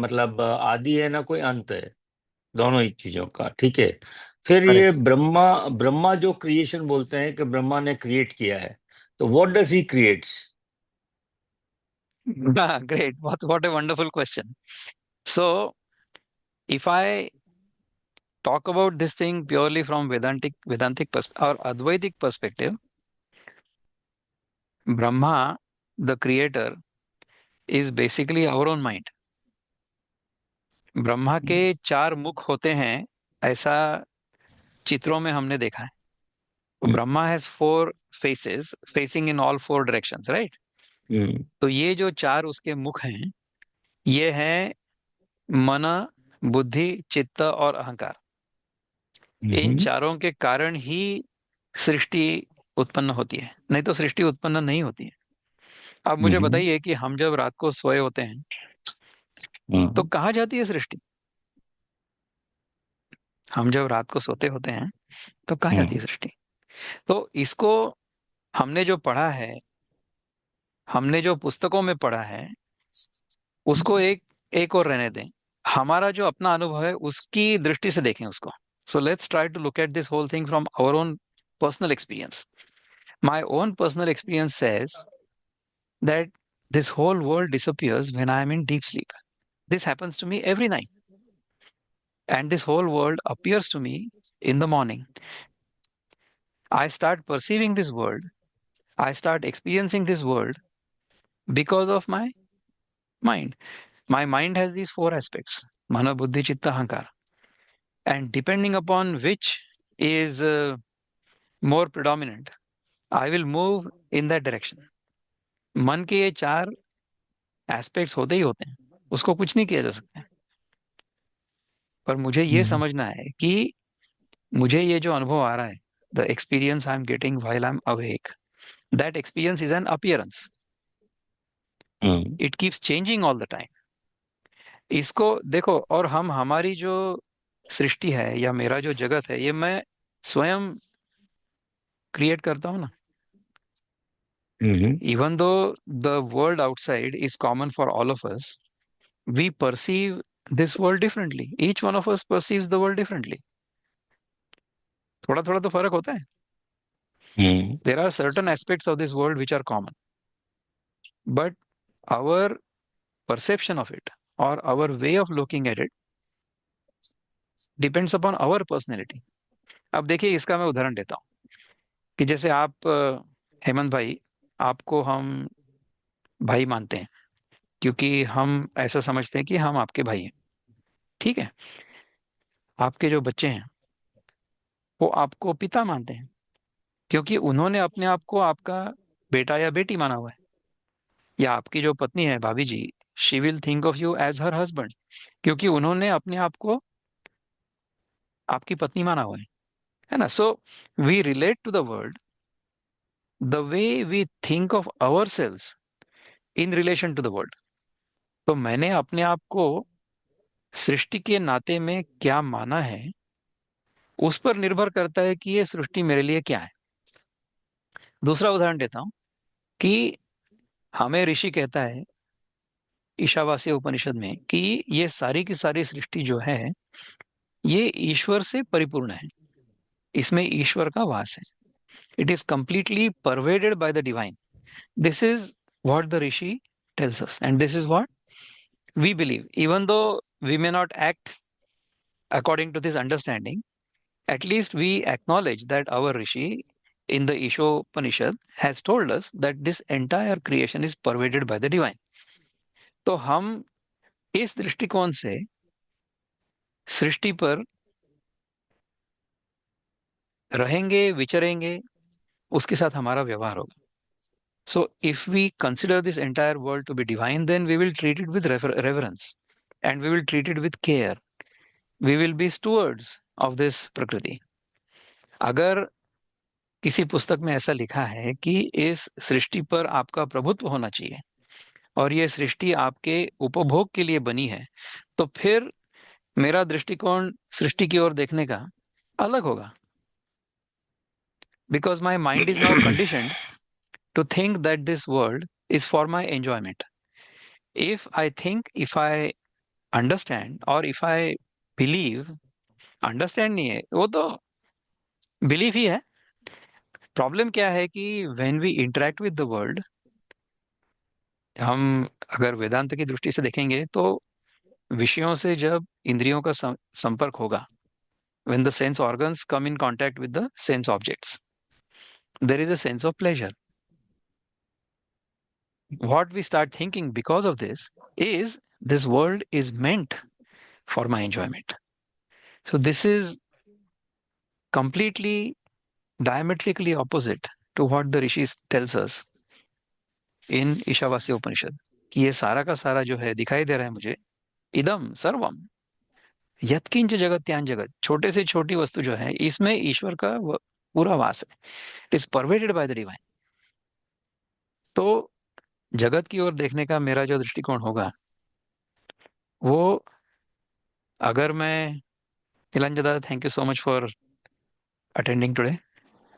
Speaker 5: मतलब आदि है ना कोई अंत है, दोनों ही चीजों का. ठीक है. फिर ये ब्रह्मा ब्रह्मा जो क्रिएशन बोलते हैं कि ब्रह्मा ने क्रिएट किया है, तो what does he creates?
Speaker 1: Great. What a wonderful question. So, if I talk about this thing purely from Vedantic or Advaitic perspective, Brahma, the creator, is basically our own mind. Brahma के 4 मुख होते हैं ऐसा चित्रों में हमने देखा है. Brahma has 4 faces facing in all 4 directions, right? तो ये जो 4 उसके मुख हैं, ये हैं मन, बुद्धि, चित्त और अहंकार. इन चारों के कारण ही सृष्टि उत्पन्न होती है, नहीं तो सृष्टि उत्पन्न नहीं होती है. अब मुझे बताइए कि हम जब रात को सोए होते हैं तो कहाँ जाती है सृष्टि? हम जब रात को सोते होते हैं तो कहाँ जाती है सृष्टि? तो इसको हमने जो पढ़ा है, हमने जो पुस्तकों में पढ़ा है, उसको एक और रहने दें. हमारा जो अपना अनुभव है उसकी दृष्टि से देखें उसको. So let's try to look at this whole thing from our own personal experience. My own personal experience says that this whole world disappears when I am in deep sleep. This happens to me every night. And this whole world appears to me in the morning. I start perceiving this world. I start experiencing this world because of my mind. My mind has these 4 aspects: Mana, Buddhi, Chitta, Ahankara. and depending upon which is more predominant, I will move in that direction. मन के ये चार aspects होते ही होते हैं, उसको कुछ नहीं किया जा सकता। पर मुझे ये
Speaker 5: हम्म
Speaker 1: समझना है कि मुझे ये जो अनुभव आ रहा है, the experience I am getting while I am awake, that experience is an appearance,
Speaker 5: hmm
Speaker 1: it keeps changing all the time. इसको देखो, और हम हमारी जो सृष्टि है या मेरा जो जगत है, ये मैं स्वयं क्रिएट करता हूँ ना।
Speaker 5: Hmm
Speaker 1: even though the world outside is common for all of us, we perceive this world differently, each one of us perceives the world differently. थोड़ा थोड़ा तो फर्क होता है।
Speaker 5: Hmm
Speaker 1: there are certain aspects of this world which are common, but our perception of it or our way of looking at it depends upon our personality. अब देखिए, इसका मैं उदाहरण देता हूँ कि जैसे आप हेमंत भाई, आपको हम भाई मानते हैं क्योंकि हम ऐसा समझते हैं कि हम आपके भाई हैं, ठीक है। आपके जो बच्चे हैं वो आपको पिता मानते हैं क्योंकि उन्होंने अपने आप को आपका बेटा या बेटी माना हुआ है। या आपकी जो पत्नी है, भाभी जी, she will think of you as her husband क्योंकि उन्होंने अपने आप को आपकी पत्नी माना हुआ है ना। So we relate to the world the way we think of ourselves in relation to the world. तो मैंने अपने आप को सृष्टि के नाते में क्या माना है, उस पर निर्भर करता है कि ये सृष्टि मेरे लिए क्या है। दूसरा उदाहरण देता हूं कि हमें ऋषि कहता है ईशावास्य उपनिषद में कि ये सारी की सारी सृष्टि जो है, ये ईश्वर से परिपूर्ण है, इसमें ईश्वर का वास है। It is completely pervaded bye the divine. This is what the Rishi tells us, and this is what we believe. Even though we may not act according to this understanding, at least we acknowledge that our Rishi in the Ishopanishad has told us that this entire creation is pervaded by the divine. तो हम इस दृष्टिकोण से सृष्टि पर रहेंगे, विचरेंगे, उसके साथ हमारा व्यवहार होगा। So if we consider this entire world to be divine, then we will treat it with reverence and we will treat it with care. We will be stewards of this prakriti. अगर किसी पुस्तक में ऐसा लिखा है कि इस सृष्टि पर आपका प्रभुत्व होना चाहिए और ये सृष्टि आपके उपभोग के लिए बनी है, तो फिर मेरा दृष्टिकोण सृष्टि की ओर देखने का अलग होगा। Because my mind is now conditioned to think that this world is for my enjoyment. If I think, if I understand और इफ आई बिलीव, अंडरस्टैंड नहीं है, वो तो बिलीफ ही है। प्रॉब्लम क्या है कि when we interact with the world, हम अगर वेदांत की दृष्टि से देखेंगे तो विषयों से जब इंद्रियों का संपर्क होगा, when the sense organs come in contact with the sense objects, there is a sense of pleasure. What we start thinking because of this is this world is meant for my enjoyment. So this is completely diametrically opposite to what the rishis tells us in Ishavasya उपनिषद कि ये सारा का सारा जो है दिखाई दे रहा है मुझे, इदम सर्वम यत्किंच जगत त्यान जगत, छोटे से छोटी वस्तु जो है इसमें ईश्वर का पूरा वास है। It is pervaded by the divine. तो जगत की ओर देखने का मेरा जो दृष्टिकोण होगा, वो अगर मैं, Nilanjan Dada, thank you so much for attending today.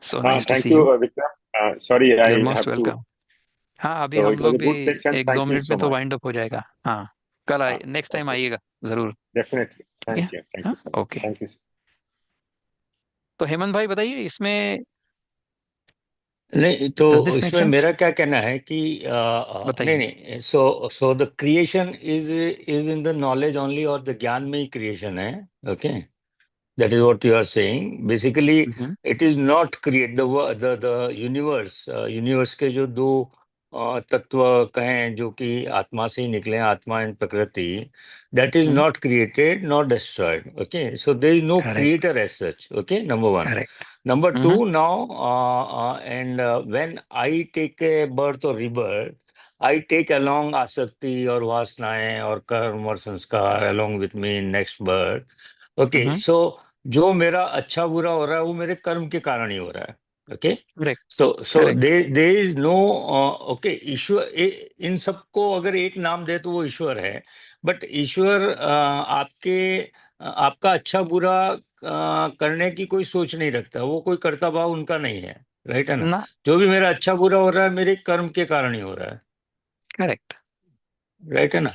Speaker 1: So nice to
Speaker 2: Thank
Speaker 1: see
Speaker 2: you,
Speaker 1: you.
Speaker 2: Vikram. Sorry,
Speaker 1: You're
Speaker 2: I
Speaker 1: most
Speaker 2: have to.
Speaker 1: welcome. हाँ, अभी
Speaker 2: So
Speaker 1: हम
Speaker 2: it was
Speaker 1: लोग
Speaker 2: a
Speaker 1: भी
Speaker 2: good session.
Speaker 1: एक दो
Speaker 2: Thank you
Speaker 1: मिनट
Speaker 2: so
Speaker 1: में तो
Speaker 2: much.
Speaker 1: Wind up हो जाएगा। हाँ, कल आए, नेक्स्ट टाइम
Speaker 2: Okay,
Speaker 1: आइएगा जरूर।
Speaker 2: definitely.
Speaker 1: ठीक है।
Speaker 2: Thank you. Thank
Speaker 1: हाँ,
Speaker 2: you so much.
Speaker 1: Okay.
Speaker 2: Thank you.
Speaker 1: तो हेमंत भाई बताइए, इसमें
Speaker 5: नहीं
Speaker 1: डज
Speaker 5: तो
Speaker 1: दिस मेक
Speaker 5: इसमें
Speaker 1: सेंस?
Speaker 5: मेरा क्या कहना है कि नहीं
Speaker 1: बताइए।
Speaker 5: नहीं, so the creation is in the knowledge only, और द ज्ञान में ही क्रिएशन है। Okay, that is what you are saying basically.
Speaker 1: Hmm.
Speaker 5: It is not create the universe. Universe के जो दो तत्व कहें जो कि आत्मा से ही निकले, atma and prakriti, that is
Speaker 1: hmm,
Speaker 5: not created not destroyed. Okay, so there is no
Speaker 1: correct,
Speaker 5: creator as such. Okay, number one.
Speaker 1: Correct.
Speaker 5: Number
Speaker 1: hmm,
Speaker 5: two, now, and when I take a birth or rebirth, I take along asakti or vasnaएं और कर्म और संस्कार along with me in next birth. Okay,
Speaker 1: hmm,
Speaker 5: so जो मेरा अच्छा बुरा हो रहा है वो मेरे कर्म के कारण ही हो रहा है. Okay,
Speaker 1: correct,
Speaker 5: so
Speaker 1: correct.
Speaker 5: there is no okay ईश्वर. इन सबको अगर एक नाम दे तो वो ईश्वर है. बट ईश्वर आपका अच्छा बुरा करने की कोई सोच नहीं रखता. वो कोई कर्ता भाव उनका नहीं है. राइट है ना?
Speaker 1: ना,
Speaker 5: जो भी मेरा अच्छा बुरा हो रहा है मेरे कर्म के कारण ही हो रहा है.
Speaker 1: करेक्ट,
Speaker 5: राइट है ना?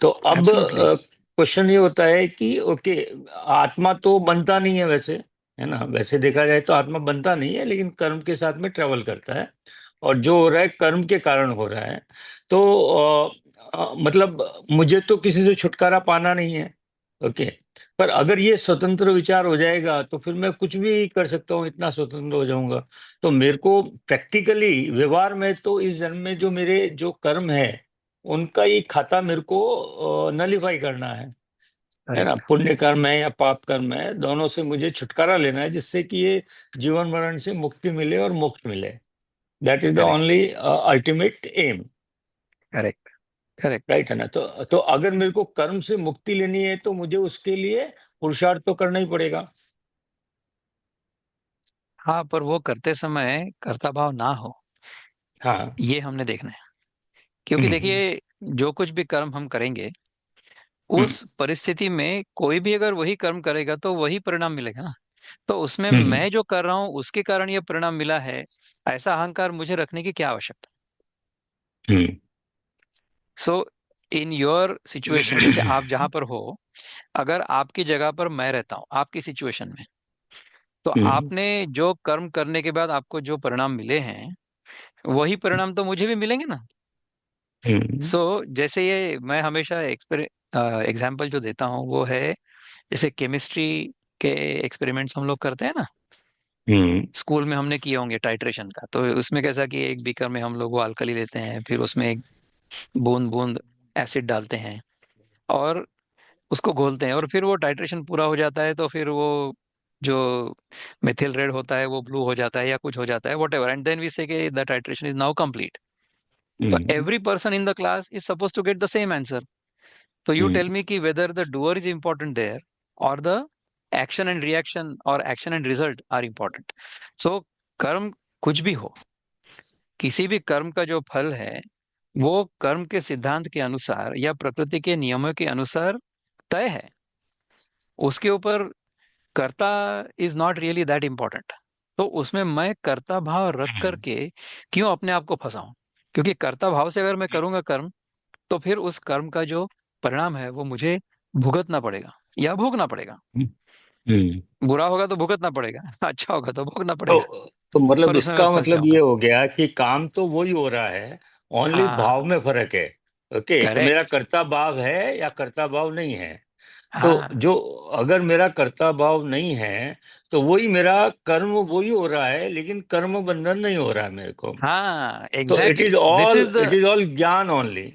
Speaker 5: तो अब
Speaker 1: एब्सोल्युटली.
Speaker 5: क्वेश्चन ये होता है कि ओके, आत्मा तो बनता नहीं है वैसे, है ना? वैसे देखा जाए तो आत्मा बनता नहीं है, लेकिन कर्म के साथ में ट्रेवल करता है. और जो हो रहा है कर्म के कारण हो रहा है. तो मतलब मुझे तो किसी से छुटकारा पाना नहीं है. ओके, पर अगर ये स्वतंत्र विचार हो जाएगा तो फिर मैं कुछ भी कर सकता हूँ, इतना स्वतंत्र हो जाऊंगा. तो मेरे को प्रैक्टिकली व्यवहार में तो इस जन्म में जो मेरे जो कर्म है उनका ये खाता मेरे को नलीफाई करना है ना?
Speaker 1: करेक्ट,
Speaker 5: पुण्य कर्म है या पाप कर्म है, दोनों से मुझे छुटकारा लेना है, जिससे कि ये जीवन मरण से मुक्ति मिले और मोक्ष मिले. That is the
Speaker 1: correct,
Speaker 5: only ultimate aim.
Speaker 1: Correct, correct.
Speaker 5: Right है ना? तो अगर मेरे को कर्म से मुक्ति लेनी है तो मुझे उसके लिए पुरुषार्थ तो करना ही पड़ेगा.
Speaker 1: हाँ, पर वो करते समय कर्ता भाव ना हो,
Speaker 5: हाँ.
Speaker 1: ये हमने देखना है. क्योंकि
Speaker 5: हम्म.
Speaker 1: देखिए, जो कुछ भी कर्म हम करेंगे,
Speaker 5: हम्म.
Speaker 1: उस परिस्थिति में कोई भी अगर वही कर्म करेगा तो वही परिणाम मिलेगा ना. तो उसमें
Speaker 5: हम्म.
Speaker 1: मैं जो कर रहा हूँ उसके कारण ये परिणाम मिला है, ऐसा अहंकार मुझे रखने की क्या आवश्यकता.
Speaker 5: हम्म.
Speaker 1: सो इन योर सिचुएशन, जैसे आप जहां पर हो, अगर आपकी जगह पर मैं रहता हूँ आपकी सिचुएशन में, तो
Speaker 5: हम्म.
Speaker 1: आपने जो कर्म करने के बाद आपको जो परिणाम मिले हैं, वही परिणाम तो मुझे भी मिलेंगे ना.
Speaker 5: हम्म.
Speaker 1: सो जैसे ये मैं हमेशा एग्जाम्पल जो देता हूँ वो है, जैसे केमिस्ट्री के एक्सपेरिमेंट्स हम लोग करते हैं ना,
Speaker 5: हम्म.
Speaker 1: स्कूल में हमने किए होंगे टाइट्रेशन का. तो उसमें कैसा कि एक बीकर में हम लोग वो अल्कली लेते हैं, फिर उसमें एक बूंद बूंद एसिड डालते हैं और उसको घोलते हैं, और फिर वो टाइट्रेशन पूरा हो जाता है तो फिर वो जो मेथिल रेड होता है वो ब्लू हो जाता है या कुछ हो जाता है, whatever, and then we say the titration is now complete. So
Speaker 5: hmm.
Speaker 1: every person in the class is supposed to get the same answer. So you tell me ki whether the doer is important there, or the action and reaction or action and result are important. So कर्म कुछ भी हो, किसी भी कर्म का जो फल है वो कर्म के सिद्धांत के अनुसार या प्रकृति के नियमों के अनुसार तय है. उसके ऊपर कर्ता is not really that important. तो उसमें मैं कर्ता भाव रख करके क्यों अपने आप को फंसाऊं. क्योंकि कर्ता भाव से अगर मैं करूंगा कर्म, तो फिर उस कर्म का जो परिणाम है वो मुझे भुगतना पड़ेगा या भोगना पड़ेगा.
Speaker 5: हम्म.
Speaker 1: बुरा होगा तो भुगतना पड़ेगा, अच्छा होगा तो भोगना
Speaker 5: तो
Speaker 1: पड़ेगा.
Speaker 5: तो मतलब
Speaker 1: पर उसमें मैं
Speaker 5: इसका
Speaker 1: फंस
Speaker 5: मतलब ये
Speaker 1: जाऊंगा.
Speaker 5: हो गया कि काम तो वही हो रहा है, ओनली भाव
Speaker 1: हाँ,
Speaker 5: में फर्क है. ओके, तो मेरा
Speaker 1: करेक्ट.
Speaker 5: कर्ता भाव है या कर्ता भाव नहीं है. तो
Speaker 1: हाँ,
Speaker 5: जो अगर मेरा कर्ता भाव नहीं है तो वही मेरा कर्म वही हो रहा है, लेकिन कर्म बंधन नहीं हो रहा है मेरे को.
Speaker 1: हाँ,
Speaker 5: तो
Speaker 1: exactly. This is the
Speaker 5: it is all gyan only.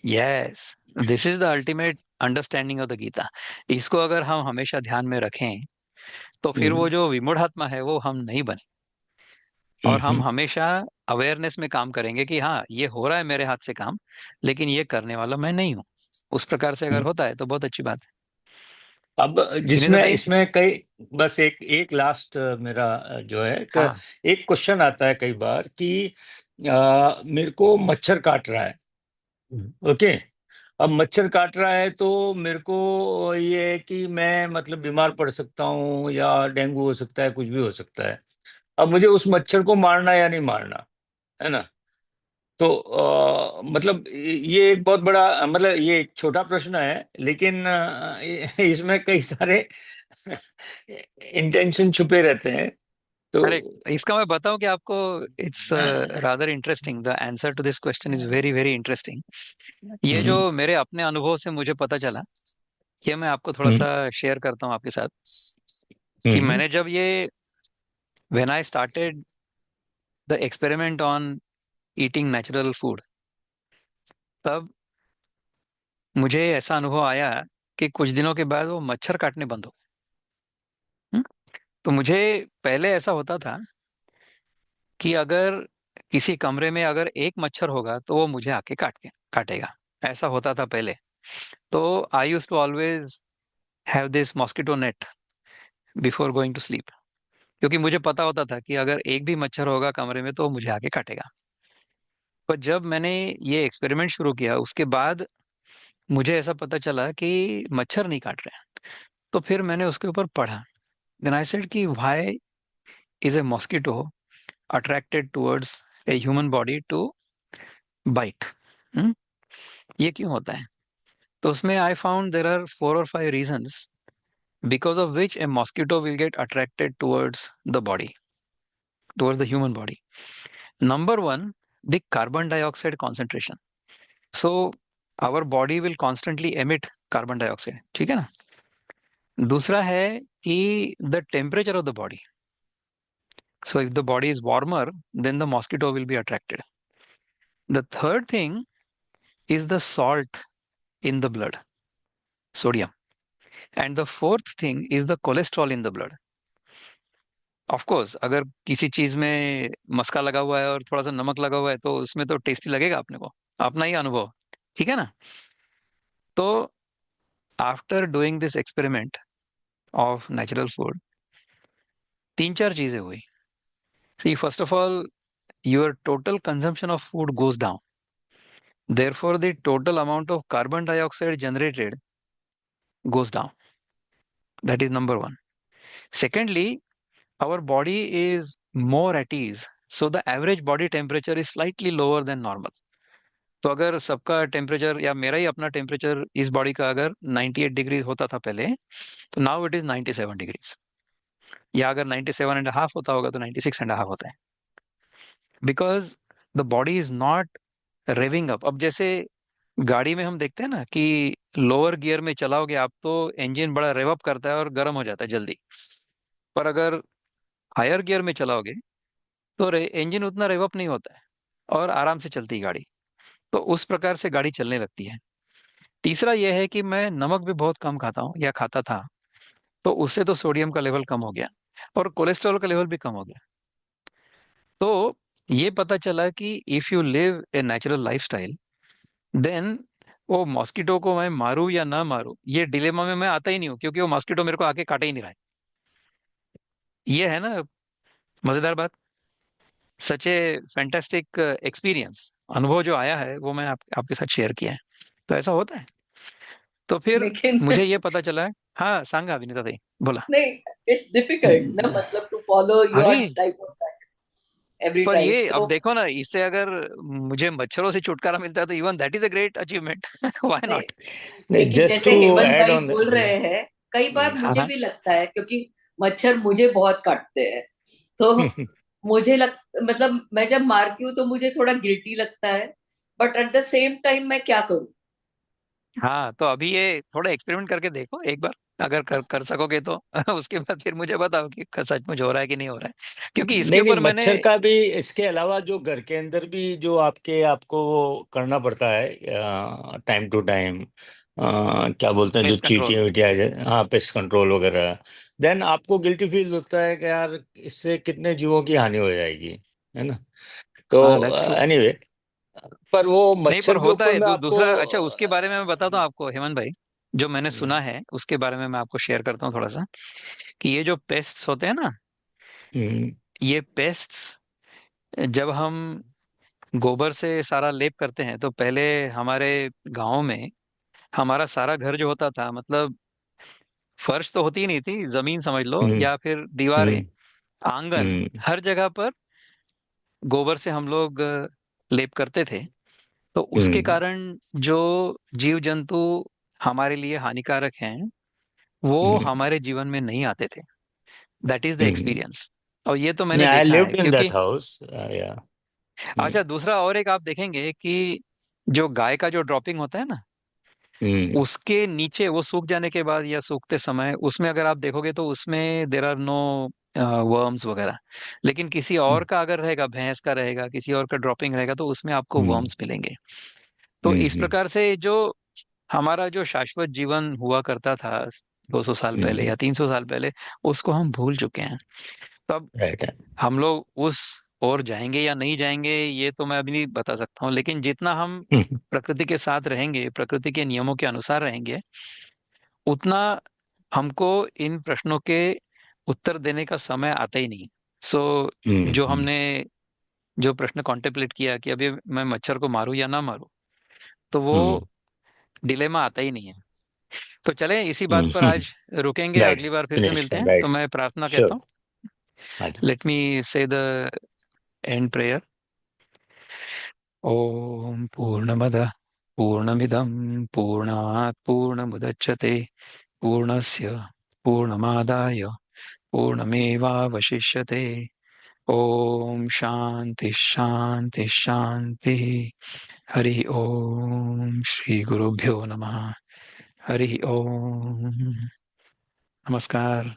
Speaker 1: Yes, this is the ultimate understanding of the Gita. इसको अगर हम हमेशा ध्यान में रखें, तो फिर वो
Speaker 5: हम्म.
Speaker 1: जो विमूढ़ात्मा है वो हम नहीं बने, और हम
Speaker 5: हम्म.
Speaker 1: हमेशा अवेयरनेस में काम करेंगे कि हाँ ये हो रहा है मेरे हाथ से काम, लेकिन ये करने वाला मैं नहीं हूँ. उस प्रकार से अगर
Speaker 5: हम्म.
Speaker 1: होता है तो बहुत अच्छी बात है.
Speaker 5: अब
Speaker 1: सुनिए
Speaker 5: जिसमें
Speaker 1: बताइए.
Speaker 5: इसमें कई, बस एक एक लास्ट मेरा जो है
Speaker 1: हाँ,
Speaker 5: एक क्वेश्चन आता है कई बार कि मेरे को मच्छर काट रहा है. ओके, अब मच्छर काट रहा है तो मेरे को ये है कि मैं मतलब बीमार पड़ सकता हूँ या डेंगू हो सकता है, कुछ भी हो सकता है. अब मुझे उस मच्छर को मारना या नहीं मारना, है ना? तो मतलब ये एक बहुत बड़ा मतलब ये एक छोटा प्रश्न है, लेकिन इसमें कई सारे इंटेंशन छुपे रहते हैं. तो
Speaker 1: करेक्ट. इसका मैं बताऊं कि आपको, it's rather interesting. The answer to this question is very very interesting. ये जो
Speaker 5: हम्म.
Speaker 1: मेरे अपने अनुभव से मुझे पता चला, ये मैं आपको थोड़ा
Speaker 5: हम्म.
Speaker 1: सा शेयर करता हूँ आपके साथ. कि
Speaker 5: हम्म.
Speaker 1: मैंने जब ये, when I started the experiment on eating natural food, तब मुझे ऐसा अनुभव आया कि कुछ दिनों के बाद वो मच्छर काटने बंद हो गए। तो मुझे पहले ऐसा होता था कि अगर किसी कमरे में अगर एक मच्छर होगा तो वो मुझे आके काटेगा, ऐसा होता था पहले। तो I use to always have this mosquito net before going to sleep, क्योंकि मुझे पता होता था कि अगर एक भी मच्छर होगा कमरे में तो वो मुझे आके काटेगा। पर जब मैंने ये एक्सपेरिमेंट शुरू किया उसके बाद मुझे ऐसा पता चला कि मच्छर नहीं काट रहे हैं। तो फिर मैंने उसके ऊपर पढ़ा। देन आई सेड कि why is a mosquito attracted towards a human body to bite, ये क्यों होता है? तो उसमें I found there are 4 or 5 reasons because of which a mosquito will get attracted towards the body, towards the human body. Number one, the carbon dioxide concentration. So our body will constantly emit carbon dioxide, ठीक है ना? दूसरा है कि the temperature of the body. So if the body is warmer, then the mosquito will be attracted. The third thing is the salt in the blood, sodium. And the fourth thing is the cholesterol in the blood. Of course अगर किसी चीज में मस्का लगा हुआ है और थोड़ा सा नमक लगा हुआ है तो उसमें तो टेस्टी लगेगा अपने को, अपना ही अनुभव, ठीक है ना? तो after doing this experiment of natural food, 3 4 चीजें हुई। See, first of all, your total consumption of food goes down, therefore the total amount of carbon dioxide generated goes down. That is number one. Secondly, our body is more at ease, so the average body temperature is slightly lower than normal. तो अगर सबका temperature या मेरा ही अपना temperature इस body का अगर 98 degree होता था पहले, तो नाउ इट इज 97 डिग्रीज, या अगर 97.5 होता होगा तो 96.5 होता है, because the body is not raving up. अब जैसे गाड़ी में हम देखते हैं ना कि लोअर गियर में चलाओगे आप तो इंजन बड़ा रेव अप करता है और गर्म हो जाता है जल्दी, पर अगर हायर गियर में चलाओगे तो इंजन उतना रेव अप नहीं होता है और आराम से चलती है गाड़ी। तो उस प्रकार से गाड़ी चलने लगती है। तीसरा यह है कि मैं नमक भी बहुत कम खाता हूँ या खाता था, तो उससे तो सोडियम का लेवल कम हो गया और कोलेस्ट्रॉल का लेवल भी कम हो गया। तो ये पता चला कि if you live a natural lifestyle, then वो मॉस्किटो को मैं मारूं या ना मारूं, ये डिलेमा में मैं आता ही नहीं हूँ, क्योंकि वो मॉस्किटो मेरे को आके काटा ही नहीं रहा है। ये है ना मजेदार बात। सच ए फैंटास्टिक एक्सपीरियंस, अनुभव जो आया है वो मैं आपके साथ शेयर किया है। तो ऐसा होता है। तो फिर
Speaker 3: लेकिन
Speaker 1: मुझे ये पता चला है। हाँ, सांगा विनीता ताई, बोला।
Speaker 3: नहीं, इट्स डिफिकल्ट ना, मतलब टू फॉलो योर
Speaker 1: अरे,
Speaker 3: टाइप ऑफ डाइट एवरी
Speaker 1: पर
Speaker 3: टाइम।
Speaker 1: ये अब
Speaker 3: तो
Speaker 1: देखो ना, इससे अगर मुझे मच्छरों से छुटकारा मिलता है तो even that is a great achievement. Why
Speaker 3: नहीं,
Speaker 1: नॉट?
Speaker 5: नहीं,
Speaker 3: लेकिन
Speaker 5: जस्ट
Speaker 3: जैसे
Speaker 5: टू
Speaker 3: हेमंत
Speaker 5: ऐड
Speaker 3: भाई
Speaker 5: ऑन।
Speaker 3: बोल रहे हैं, कई बार
Speaker 1: हाँ
Speaker 3: मुझे
Speaker 1: हाँ।
Speaker 3: भी लगता है, क्योंकि मच्छर मुझे बहुत काटते हैं। तो मुझे मतलब मैं जब मारती हूँ तो मुझे थोड़ा गिल्टी लगता है, but at the same time मैं क्या करूँ।
Speaker 1: हाँ, तो अभी ये थोड़ा एक्सपेरिमेंट करके देखो एक बार, अगर कर सकोगे तो। उसके बाद फिर मुझे बताओ कि सचमुच हो रहा है कि नहीं हो रहा है, क्योंकि इसके
Speaker 5: नहीं नहीं,
Speaker 1: ऊपर मैंने।
Speaker 5: मच्छर का भी इसके अलावा जो घर के अंदर भी जो आपको वो करना पड़ता है टाइम टू टाइम, क्या बोलते हैं, जो
Speaker 1: पेस्ट कंट्रोल।
Speaker 5: चींटियां वीटियां आ जाए, हाँ, पेस्ट कंट्रोल वगैरह, देन आपको गिल्टी फील होता है कि यार इससे कितने जीवों की हानि हो जाएगी, है ना? तो
Speaker 1: हाँ, दैट्स ट्रू।
Speaker 5: एनीवे, पर वो
Speaker 1: नहीं, पर
Speaker 5: मच्छर के
Speaker 1: होता
Speaker 5: ऊपर
Speaker 1: है
Speaker 5: मैं आपको
Speaker 1: दूसरा। अच्छा, उसके बारे में मैं बताता हूँ आपको हेमंत भाई। जो मैंने
Speaker 5: हम्म
Speaker 1: सुना है उसके बारे में मैं आपको शेयर करता हूँ थोड़ा सा, कि ये जो पेस्ट्स होते हैं ना,
Speaker 5: हम्म
Speaker 1: ये पेस्ट्स जब हम गोबर से सारा लेप करते हैं, तो पहले हमारे गांव में हमारा सारा घर जो होता था, मतलब फर्श तो होती ही नहीं थी, जमीन समझ लो
Speaker 5: हम्म
Speaker 1: या फिर दीवारें,
Speaker 5: हम्म
Speaker 1: आंगन,
Speaker 5: हम्म
Speaker 1: हर जगह पर गोबर से हम लोग लेप करते थे। तो उसके
Speaker 5: हम्म
Speaker 1: कारण जो जीव जंतु हमारे लिए हानिकारक हैं वो
Speaker 5: हम्म
Speaker 1: हमारे जीवन में नहीं आते थे। That is the
Speaker 5: hmm.
Speaker 1: Experience. और ये तो
Speaker 5: नहीं,
Speaker 1: मैंने
Speaker 5: आई
Speaker 1: देखा है,
Speaker 5: लिव्ड इन
Speaker 1: क्योंकि
Speaker 5: दैट हाउस या।
Speaker 1: अच्छा, दूसरा और एक आप देखेंगे कि जो गाय का जो ड्रॉपिंग होता है ना,
Speaker 5: हम्म
Speaker 1: उसके नीचे वो सूख जाने के बाद या सूखते समय उसमें अगर आप देखोगे तो उसमें देर आर नो वर्म्स वगैरह। लेकिन किसी और का अगर रहेगा, भैंस का रहेगा, किसी और का ड्रॉपिंग रहेगा, तो उसमें आपको
Speaker 5: हम्म
Speaker 1: वर्म्स मिलेंगे। तो इस
Speaker 5: हम्म
Speaker 1: प्रकार से जो हमारा जो शाश्वत जीवन हुआ करता था 200 साल पहले
Speaker 5: हम्म
Speaker 1: या 300 साल पहले, उसको हम भूल चुके हैं। तो अब
Speaker 5: राइट है।
Speaker 1: हम लोग उस ओर जाएंगे या नहीं जाएंगे, ये तो मैं अभी नहीं बता सकता हूँ। लेकिन जितना हम प्रकृति के साथ रहेंगे, प्रकृति के नियमों के अनुसार रहेंगे, उतना हमको इन प्रश्नों के उत्तर देने का समय आता ही नहीं। सो जो
Speaker 5: हम्म
Speaker 1: हमने जो प्रश्न कॉन्टेम्पलेट किया कि अभी मैं मच्छर को मारूं या ना मारूं, तो वो
Speaker 5: हम्म
Speaker 1: डिलेमा आता ही नहीं है। तो चलें, इसी बात पर आज रुकेंगे,
Speaker 5: राइट,
Speaker 1: अगली बार फिर से
Speaker 5: फिनिश
Speaker 1: मिलते हैं। तो
Speaker 5: राइट।
Speaker 1: मैं प्रार्थना कहता
Speaker 5: श्योर।
Speaker 1: हूँ।
Speaker 5: हाँ जी।
Speaker 1: लेट मी से द एंड प्रेयर। ओम पूर्णमदः पूर्णमिदं पूर्णात् पूर्णमुदच्यते पूर्णस्य पूर्णमादाय पूर्णमेवावशिष्यते। ओम शांति शांति शांति। हरि ओम श्री गुरुभ्यो नमः। हरि ओम। नमस्कार।